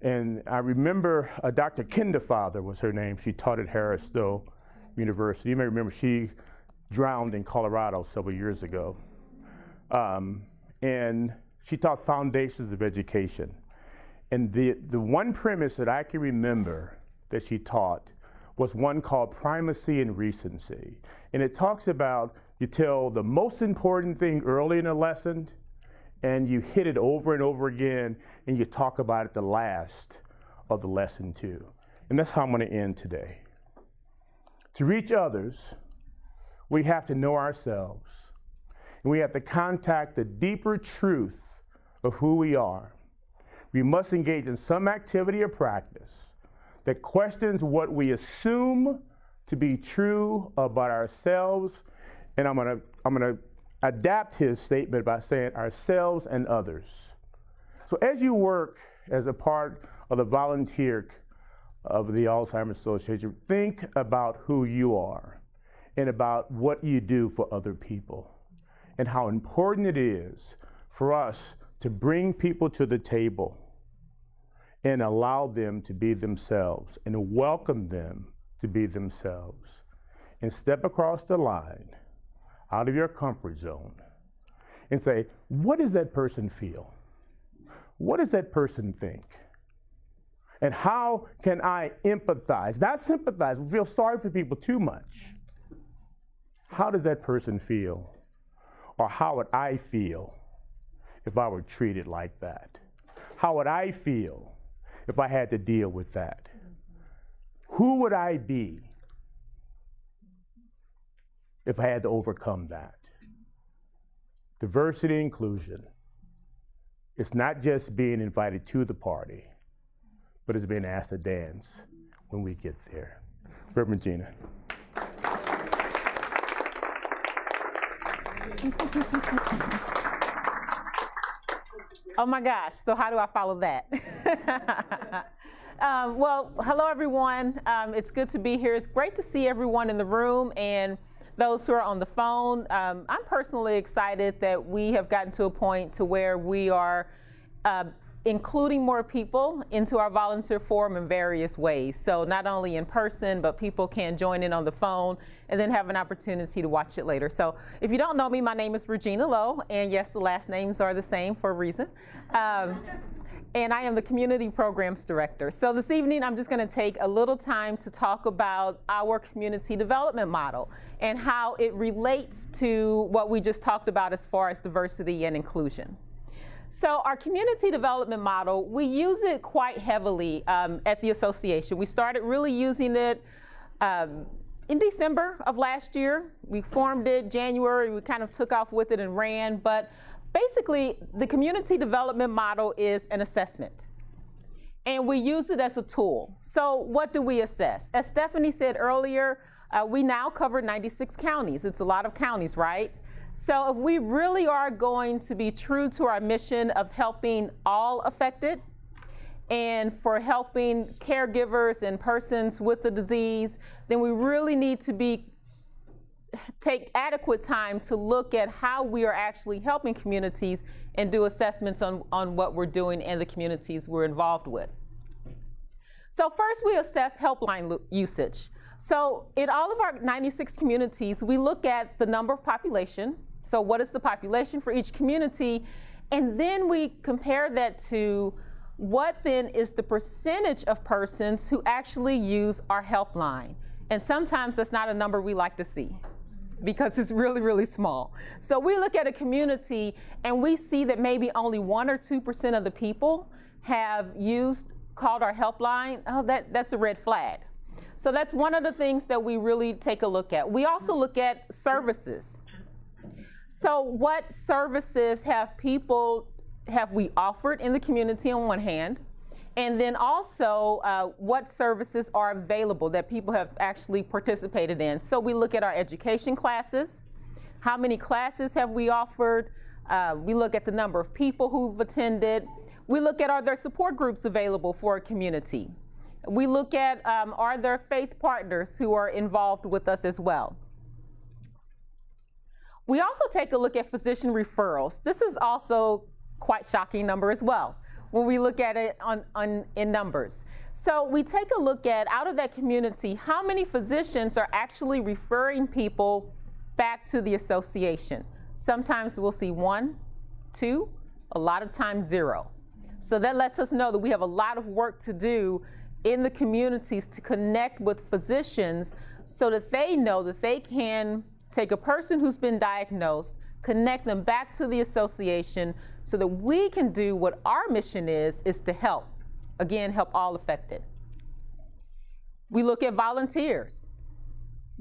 And I remember Dr. Kinderfather was her name. She taught at Harris Stowe University. You may remember she drowned in Colorado several years ago. And she taught foundations of education. And the one premise that I can remember that she taught was one called primacy and recency. And it talks about you tell the most important thing early in a lesson, and you hit it over and over again, and you talk about it the last of the lesson too. And that's how I'm going to end today. To reach others, we have to know ourselves, and we have to contact the deeper truth of who we are. We must engage in some activity or practice that questions what we assume to be true about ourselves. And I'm gonna adapt his statement by saying ourselves and others. So as you work as a part of the volunteer of the Alzheimer's Association, think about who you are and about what you do for other people, and how important it is for us to bring people to the table and allow them to be themselves and welcome them to be themselves, and step across the line out of your comfort zone and say, what does that person feel? What does that person think? And how can I empathize? Not sympathize. We feel sorry for people too much. How does that person feel? Or how would I feel if I were treated like that? How would I feel if I had to deal with that? Who would I be if I had to overcome that? Diversity, inclusion. It's not just being invited to the party, but it's being asked to dance when we get there. Reverend Gina. Oh my gosh, so how do I follow that? Well, hello everyone. It's good to be here. It's great to see everyone in the room and those who are on the phone. I'm personally excited that we have gotten to a point to where we are including more people into our volunteer forum in various ways. So not only in person, but people can join in on the phone and then have an opportunity to watch it later. So if you don't know me, my name is Regina Lowe, and yes, the last names are the same for a reason. and I am the Community Programs Director. So this evening, I'm just going to take a little time to talk about our community development model and how it relates to what we just talked about as far as diversity and inclusion. So our community development model, we use it quite heavily at the association. We started really using it in December of last year. We formed it January, we kind of took off with it and ran, but basically the community development model is an assessment. And we use it as a tool. So what do we assess? As Stephanie said earlier, we now cover 96 counties. It's a lot of counties, right? So if we really are going to be true to our mission of helping all affected and for helping caregivers and persons with the disease, then we really need to take adequate time to look at how we are actually helping communities and do assessments on what we're doing and the communities we're involved with. So first we assess helpline usage. So in all of our 96 communities, we look at the number of population. So what is the population for each community? And then we compare that to what then is the percentage of persons who actually use our helpline. And sometimes that's not a number we like to see because it's really, really small. So we look at a community and we see that maybe only 1 or 2% of the people have called our helpline. Oh, that's a red flag. So that's one of the things that we really take a look at. We also look at services. So what services have we offered in the community on one hand, and then also what services are available that people have actually participated in. So we look at our education classes, how many classes have we offered, we look at the number of people who've attended, we look at are there support groups available for a community, we look at are there faith partners who are involved with us as well. We also take a look at physician referrals. This is also quite shocking number as well when we look at it in numbers. So we take a look at, out of that community, how many physicians are actually referring people back to the association. Sometimes we'll see 1, 2, a lot of times 0. So that lets us know that we have a lot of work to do in the communities to connect with physicians so that they know that they can take a person who's been diagnosed, connect them back to the association so that we can do what our mission is to help, again, help all affected. We look at volunteers.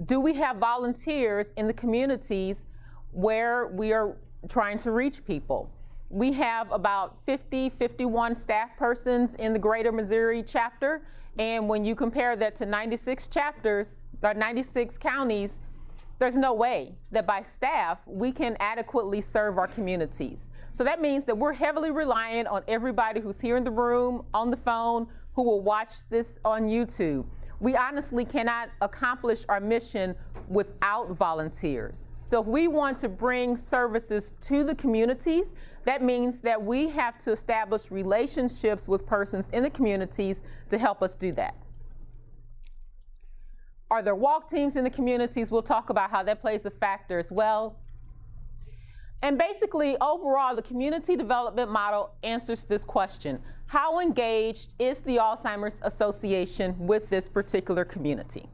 Do we have volunteers in the communities where we are trying to reach people? We have about 51 staff persons in the Greater Missouri chapter, and when you compare that to 96 chapters, or 96 counties, there's no way that by staff we can adequately serve our communities. So that means that we're heavily reliant on everybody who's here in the room, on the phone, who will watch this on YouTube. We honestly cannot accomplish our mission without volunteers. So if we want to bring services to the communities, that means that we have to establish relationships with persons in the communities to help us do that. Are there walk teams in the communities? We'll talk about how that plays a factor as well. And basically, overall, the community development model answers this question: how engaged is the Alzheimer's Association with this particular community?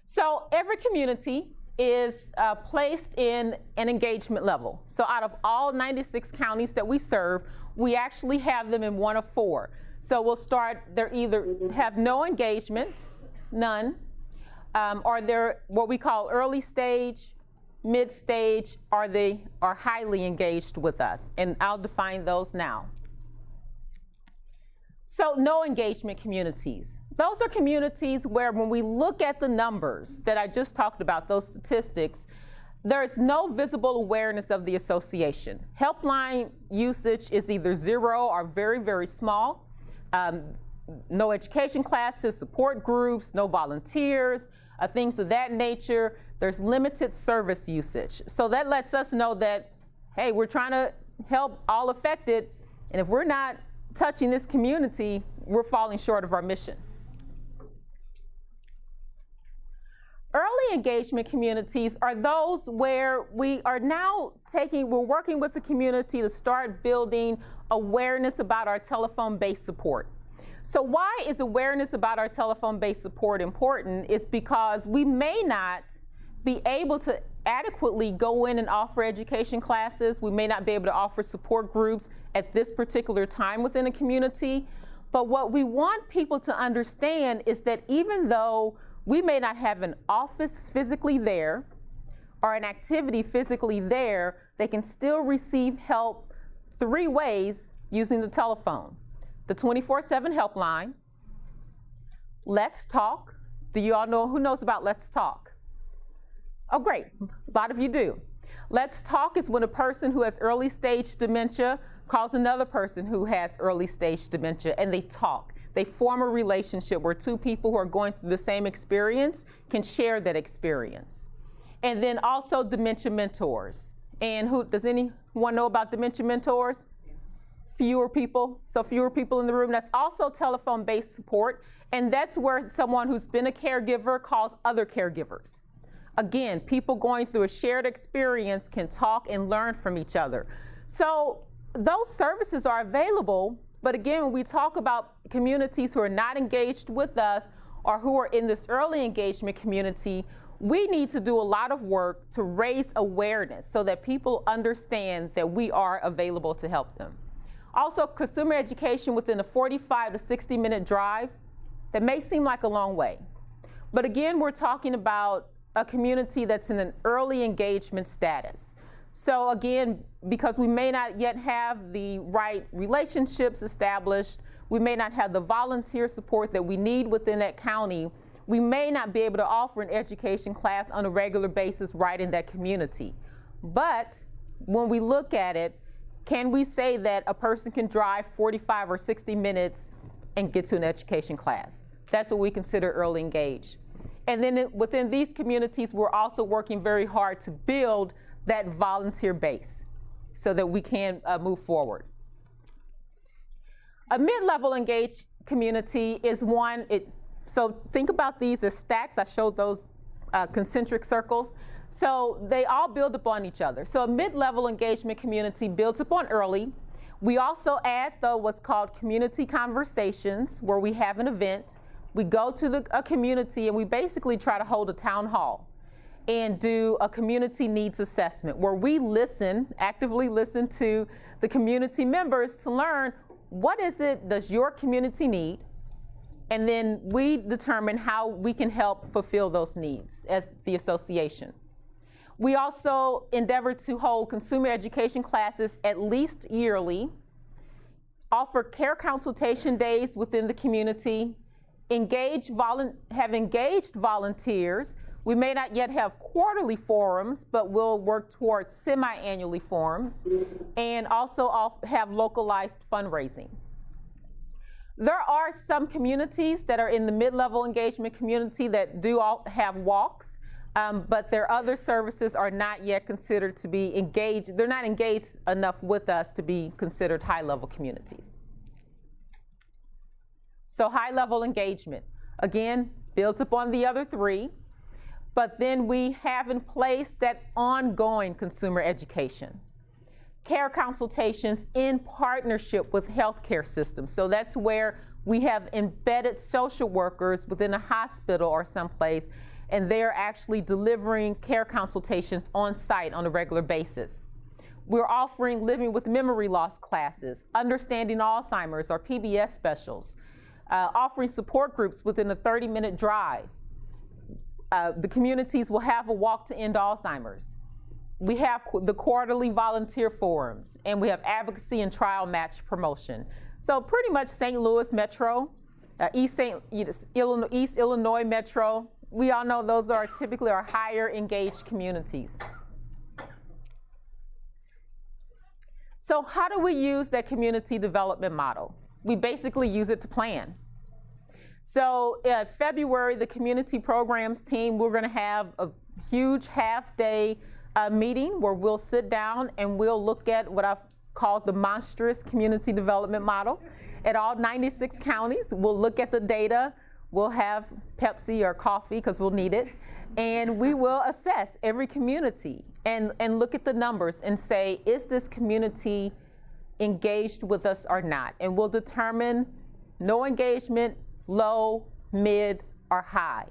So every community is placed in an engagement level. So out of all 96 counties that we serve, we actually have them in one of 4. So we'll start, they're either have no engagement, none, or they're what we call early stage, mid stage, or they are highly engaged with us. And I'll define those now. So no engagement communities. Those are communities where when we look at the numbers that I just talked about, those statistics, there's no visible awareness of the association. Helpline usage is either 0 or very, very small. No education classes, support groups, no volunteers, things of that nature. There's limited service usage. So that lets us know that, hey, we're trying to help all affected, and if we're not touching this community, we're falling short of our mission. Early early engagement communities are those where we're working with the community to start building awareness about our telephone-based support. So why is awareness about our telephone-based support important? It's because we may not be able to adequately go in and offer education classes. We may not be able to offer support groups at this particular time within a community. But what we want people to understand is that even though we may not have an office physically there or an activity physically there, they can still receive help 3 ways using the telephone. The 24/7 helpline, Let's Talk. Do you all know, who knows about Let's Talk? Oh, great, a lot of you do. Let's Talk is when a person who has early stage dementia calls another person who has early stage dementia, and they talk. They form a relationship where 2 people who are going through the same experience can share that experience. And then also Dementia Mentors. And does anyone know about Dementia Mentors? Fewer people, so fewer people in the room. That's also telephone-based support, and that's where someone who's been a caregiver calls other caregivers. Again, people going through a shared experience can talk and learn from each other. So those services are available, but again, when we talk about communities who are not engaged with us or who are in this early engagement community, we need to do a lot of work to raise awareness so that people understand that we are available to help them. Also, consumer education within a 45 to 60-minute drive, that may seem like a long way. But again, we're talking about a community that's in an early engagement status. So again, because we may not yet have the right relationships established, we may not have the volunteer support that we need within that county, we may not be able to offer an education class on a regular basis right in that community. But when we look at it, can we say that a person can drive 45 or 60 minutes and get to an education class? That's what we consider early engaged. And then within these communities, we're also working very hard to build that volunteer base so that we can move forward. A mid-level engaged community is one, so think about these as stacks. I showed those concentric circles. So they all build upon each other. So a mid-level engagement community builds upon early. We also add what's called community conversations, where we have an event. We go to a community and we basically try to hold a town hall and do a community needs assessment where we actively listen to the community members to learn what is it does your community need, and then we determine how we can help fulfill those needs as the association. We also endeavor to hold consumer education classes at least yearly, offer care consultation days within the community, have engaged volunteers. We may not yet have quarterly forums, but we'll work towards semi-annually forums, and also have localized fundraising. There are some communities that are in the mid-level engagement community that do have walks. But their other services are not yet considered to be engaged. They're not engaged enough with us to be considered high-level communities. So high-level engagement, again, builds upon the other 3. But then we have in place that ongoing consumer education. Care consultations in partnership with healthcare systems. So that's where we have embedded social workers within a hospital or someplace, and they're actually delivering care consultations on site on a regular basis. We're offering living with memory loss classes, understanding Alzheimer's or PBS specials, offering support groups within a 30-minute drive. The communities will have a walk to end Alzheimer's. We have the quarterly volunteer forums, and we have advocacy and trial match promotion. So pretty much St. Louis Metro, East Illinois Metro, we all know those are typically our higher engaged communities. So how do we use that community development model? We basically use it to plan. So in February, the community programs team, we're gonna have a huge half-day meeting where we'll sit down and we'll look at what I've called the monstrous community development model at all 96 counties. We'll look at the data. We'll have Pepsi or coffee because we'll need it. And we will assess every community and look at the numbers and say, is this community engaged with us or not? And we'll determine no engagement, low, mid, or high.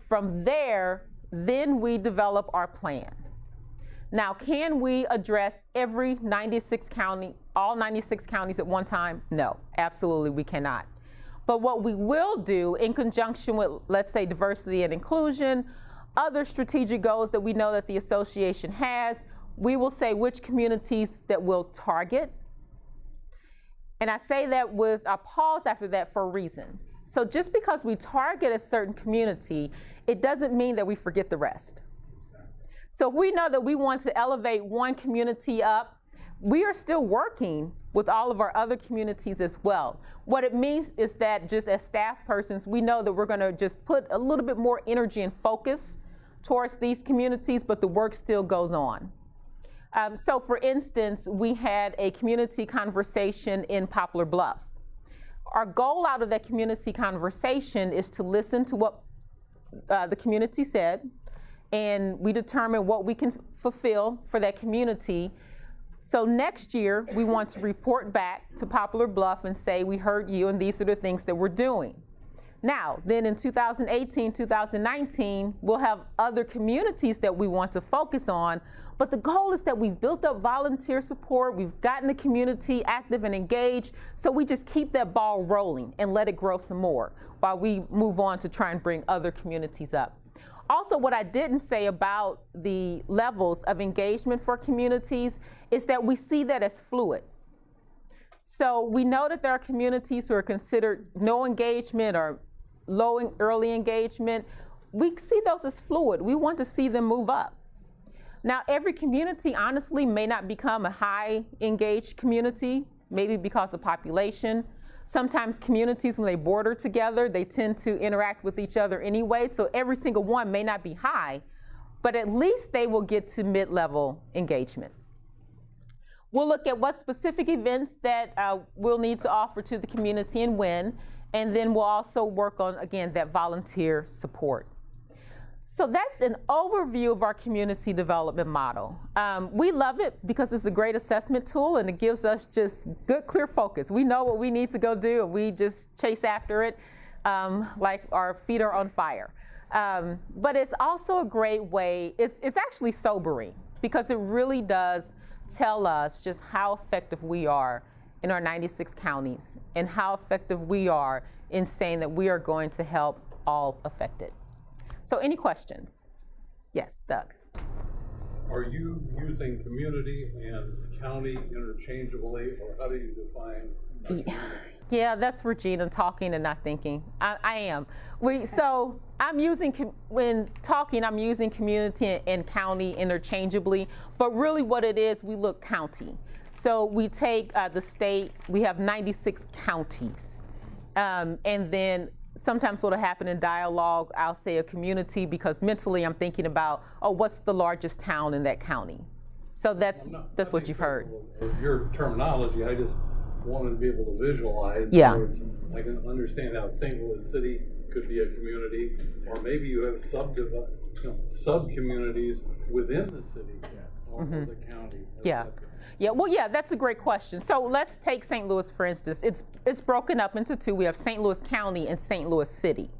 From there, then we develop our plan. Now, can we address every 96 county, all 96 counties at one time? No, absolutely we cannot. But what we will do in conjunction with, let's say, diversity and inclusion, other strategic goals that we know that the association has, we will say which communities that we'll target. And I say that with a pause after that for a reason. So just because we target a certain community, it doesn't mean that we forget the rest. So if we know that we want to elevate one community up, we are still working with all of our other communities as well. What it means is that just as staff persons, we know that we're going to just put a little bit more energy and focus towards these communities, but the work still goes on. So for instance, we had a community conversation in Poplar Bluff. Our goal out of that community conversation is to listen to what the community said, and we determine what we can fulfill for that community. So next year, we want to report back to Poplar Bluff and say, we heard you and these are the things that we're doing. Now, then in 2018, 2019, we'll have other communities that we want to focus on, but the goal is that we've built up volunteer support, we've gotten the community active and engaged, so we just keep that ball rolling and let it grow some more while we move on to try and bring other communities up. Also, what I didn't say about the levels of engagement for communities is that we see that as fluid. So we know that there are communities who are considered no engagement or low early engagement. We see those as fluid. We want to see them move up. Now, every community, honestly, may not become a high engaged community, maybe because of population. Sometimes communities, when they border together, they tend to interact with each other anyway, so every single one may not be high, but at least they will get to mid-level engagement. We'll look at what specific events that we'll need to offer to the community and when, and then we'll also work on, again, that volunteer support. So that's an overview of our community development model. We love it because it's a great assessment tool and it gives us just good, clear focus. We know what we need to go do and we just chase after it like our feet are on fire. But it's also a great way, it's actually sobering because it really does tell us just how effective we are in our 96 counties and how effective we are in saying that we are going to help all affected. So any questions? Yes, Doug. Are you using community and county interchangeably, or how do you define? Yeah, that's Regina talking and not thinking. I am. So I'm using, when talking, I'm using community and county interchangeably, but really what it is, we look county. So we take the state, we have 96 counties, and then sometimes what'll happen in dialogue, I'll say a community because mentally I'm thinking about, oh, what's the largest town in that county? So that's what you've heard. Your terminology, I just wanted to be able to visualize. Yeah. I can understand how St. Louis City could be a community, or maybe you have sub-communities within the city or the county. Yeah. Yeah, well, yeah, that's a great question. So let's take St. Louis, for instance. It's broken up into two. We have St. Louis County and St. Louis City.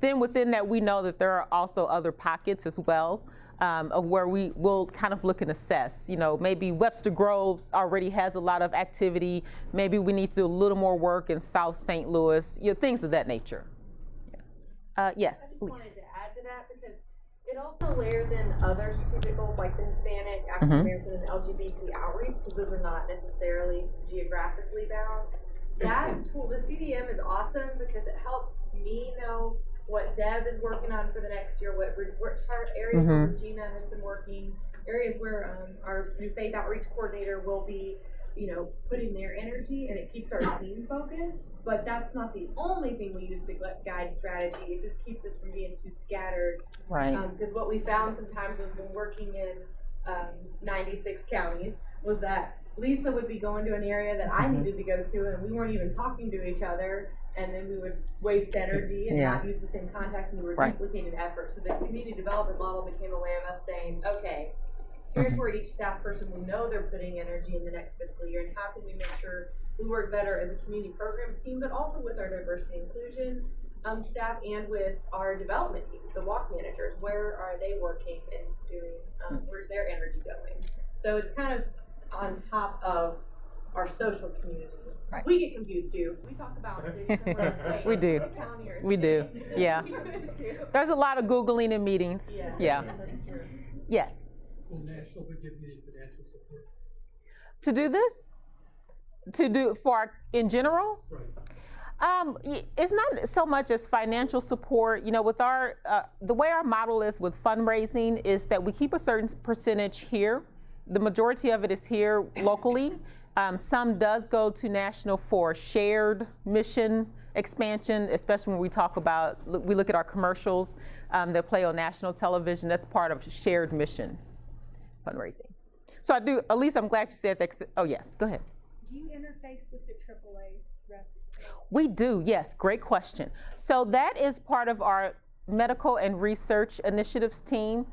Then within that, we know that there are also other pockets as well of where we will kind of look and assess. You know, maybe Webster Groves already has a lot of activity. Maybe we need to do a little more work in South St. Louis, you know, things of that nature. Yeah. Yes, I just please. wanted to add to that because it also layers in other strategic goals like the Hispanic, African American, and LGBT outreach, because those are not necessarily geographically bound. That tool, the CDM, is awesome because it helps me know what Deb is working on for the next year, what areas where Regina has been working, areas where our new faith outreach coordinator will be, you know, putting their energy, and it keeps our team focused. But that's not the only thing we use to guide strategy. It just keeps us from being too scattered. Right. Because what we found sometimes was when working in 96 counties was that Lisa would be going to an area that I needed to go to, and we weren't even talking to each other. and then we would waste energy and Yeah. not use the same contacts, and we were Right. duplicating effort. So the community development model became a way of us saying, okay, here's where each staff person will know they're putting energy in the next fiscal year, and how can we make sure we work better as a community programs team, but also with our diversity and inclusion staff and with our development team, the walk managers. Where are they working and doing, where's their energy going? So it's kind of on top of our social communities. Right. We get confused too. We talk about cities and we're like, wait, We is do. it a county or a We do. city? Yeah. We do. There's a lot of Googling in meetings. Yeah. That's true. Yes. Will National be giving any financial support? To do this? To do for in general? Right. It's not so much as financial support. You know, with our the way our model is with fundraising is that we keep a certain percentage here. The majority of it is here locally. Some does go to national for shared mission expansion, especially when we talk about, we look at our commercials that play on national television. That's part of shared mission fundraising. So I do, Elise, I'm glad you said that. Oh yes, go ahead. Do you interface with the AAAs throughout the state? We do, yes, great question. So that is part of our medical and research initiatives team.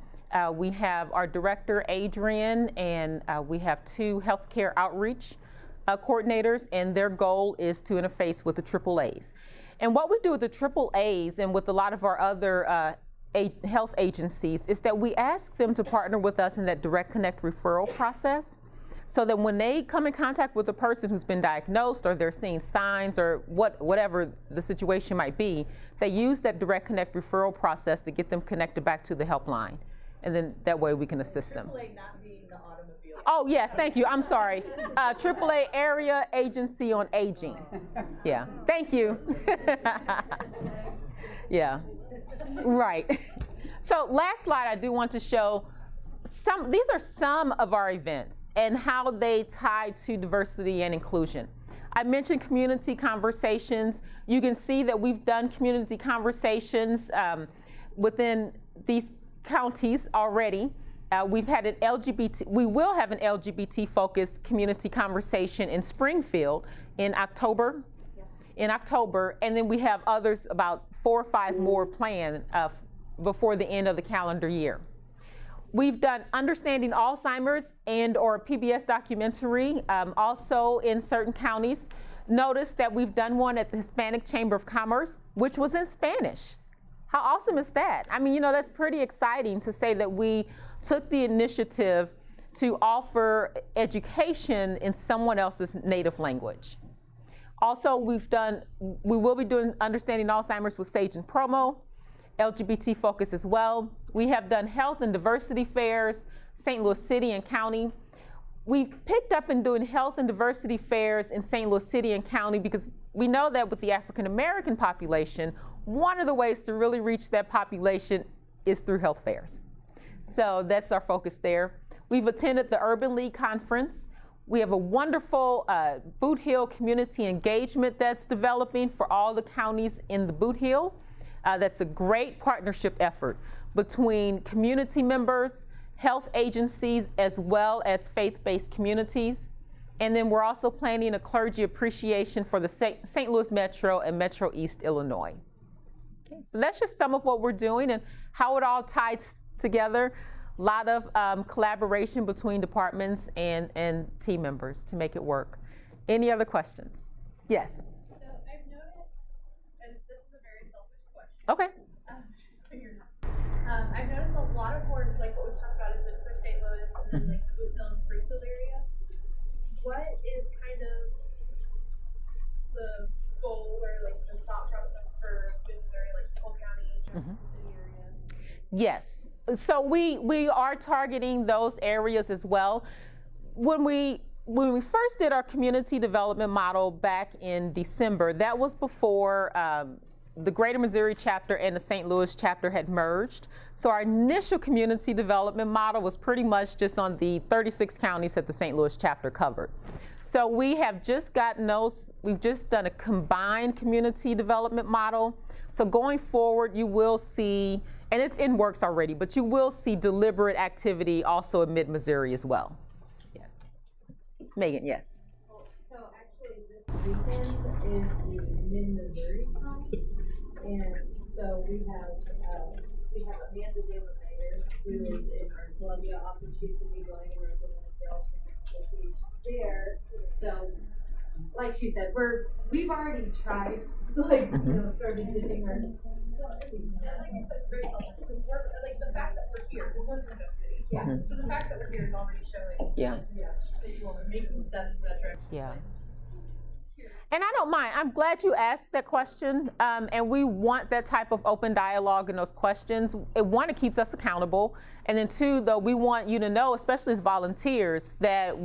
We have our director, Adrian, and we have 2 healthcare outreach coordinators, and their goal is to interface with the AAAs. And what we do with the AAAs and with a lot of our other health agencies is that we ask them to partner with us in that direct connect referral process, so that when they come in contact with a person who's been diagnosed or they're seeing signs or whatever the situation might be, they use that direct connect referral process to get them connected back to the helpline. And then that way we can assist them. AAA not being the automobile. Oh, yes, thank you. I'm sorry. AAA Area Agency on Aging. Yeah, thank you. Yeah, right. So last slide, I do want to show these are some of our events and how they tie to diversity and inclusion. I mentioned community conversations. You can see that we've done community conversations within these counties already. We've had an we will have an LGBT-focused community conversation in Springfield in October. And then we have others, about 4 or 5 more planned before the end of the calendar year. We've done Understanding Alzheimer's and or PBS documentary also in certain counties. Notice that we've done one at the Hispanic Chamber of Commerce, which was in Spanish. How awesome is that? I mean, you know, that's pretty exciting to say that we took the initiative to offer education in someone else's native language. Also, we will be doing Understanding Alzheimer's with Sage and Promo, LGBT focus as well. We have done health and diversity fairs, St. Louis City and County. We've picked up in doing health and diversity fairs in St. Louis City and County because we know that with the African American population, one of the ways to really reach that population is through health fairs. So that's our focus there. We've attended the Urban League Conference. We have a wonderful Boot Hill community engagement that's developing for all the counties in the Boot Hill. That's a great partnership effort between community members, health agencies, as well as faith-based communities. And then we're also planning a clergy appreciation for the St. Louis Metro and Metro East Illinois. Okay, so that's just some of what we're doing and how it all ties together. A lot of collaboration between departments and team members to make it work. Any other questions? Yes. So I've noticed, and this is a very selfish question. Okay. Just so you're not. I've noticed a lot of work, like what we've talked about, is for St. Louis and then like the Boot Hill and Springfield area. What is kind of the goal or like the thought process for Missouri, like Cole County, Jefferson City area? Yes. So we are targeting those areas as well. When we first did our community development model back in December, that was before the Greater Missouri chapter and the St. Louis chapter had merged. So our initial community development model was pretty much just on the 36 counties that the St. Louis chapter covered. So we have just gotten those, we've just done a combined community development model. So going forward, you will see, and it's in works already, but you will see deliberate activity also in mid-Missouri as well. Yes. Megan, yes. So actually this weekend is the mid-Missouri time. And so we have Amanda DeLaMayer, who is in our Columbia office. She's going to be going and representing the Alzheimer's Association there. So, like she said, we've already tried, started dipping our. Like I said, it's very selfish because like the fact that we're here, we're from Jeff City. Yeah. So the fact that we're here is already showing. Yeah. People are making steps in that direction. Yeah. And I don't mind. I'm glad you asked that question. And we want that type of open dialogue and those questions. One, it keeps us accountable. And then two, though, we want you to know, especially as volunteers, that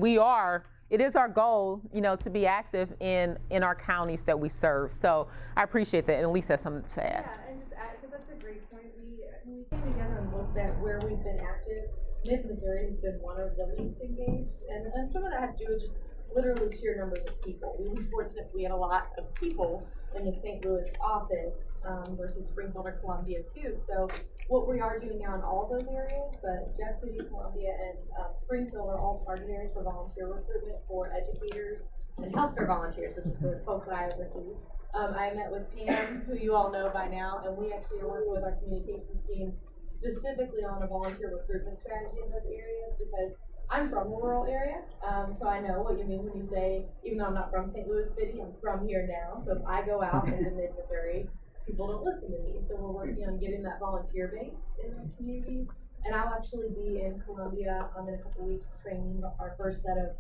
it is our goal, to be active in our counties that we serve. So I appreciate that. And Elise has something to add. Yeah, and just add, because that's a great point. When we came together and looked at where we've been active, Mid-Missouri has been one of the least engaged. And some of that had to do with just literally sheer numbers of people. We were fortunate we had a lot of people in the St. Louis office versus Springfield or Columbia too. So what we are doing now in all those areas, but Jeff City, Columbia, and Springfield are all target areas for volunteer recruitment for educators and healthcare volunteers, which is the folks that I oversee. I met with Pam, who you all know by now, and we actually are working with our communications team specifically on a volunteer recruitment strategy in those areas because I'm from a rural area, so I know what you mean when you say, even though I'm not from St. Louis City, I'm from here now. So if I go out into mid-Missouri, people don't listen to me. So we're working on getting that volunteer base in those communities. And I'll actually be in Columbia in a couple weeks training our first set of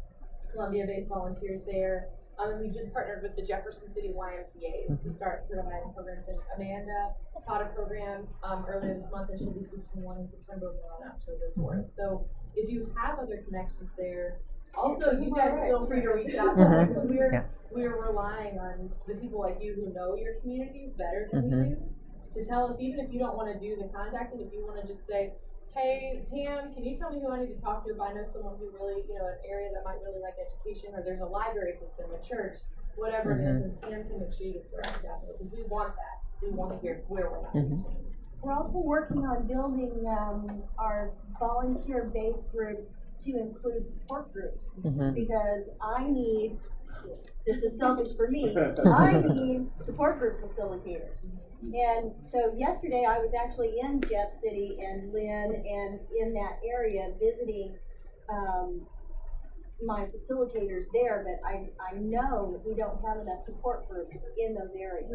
Columbia-based volunteers there. And we just partnered with the Jefferson City YMCAs to start providing programs. And Amanda taught a program earlier this month, and she'll be teaching one in September and one in October for us. So if you have other connections there, also you guys feel free to reach out to us. We're relying on the people like you who know your communities better than we do to tell us, even if you don't want to do the contacting, if you want to just say, hey, Pam, can you tell me who I need to talk to if I know someone who really, an area that might really like education, or there's a library system, a church, whatever it is, and Pam can make sure you get to where staff is, because we want that. We want to hear where we're not. We're also working on building our volunteer-based group to include support groups because this is selfish for me, I need support group facilitators. And so yesterday I was actually in Jeff City and Lynn and in that area visiting my facilitators there, but I know that we don't have enough support groups in those areas.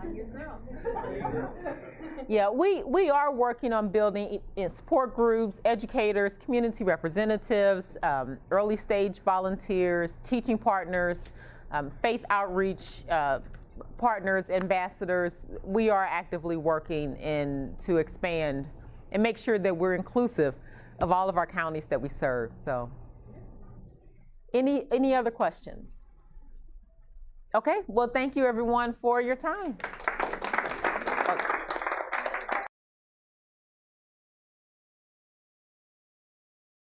I'm your girl. Yeah, we are working on building in support groups, educators, community representatives, early stage volunteers, teaching partners, faith outreach partners, ambassadors. We are actively working to expand and make sure that we're inclusive of all of our counties that we serve. So, any other questions? Okay, well, thank you everyone for your time.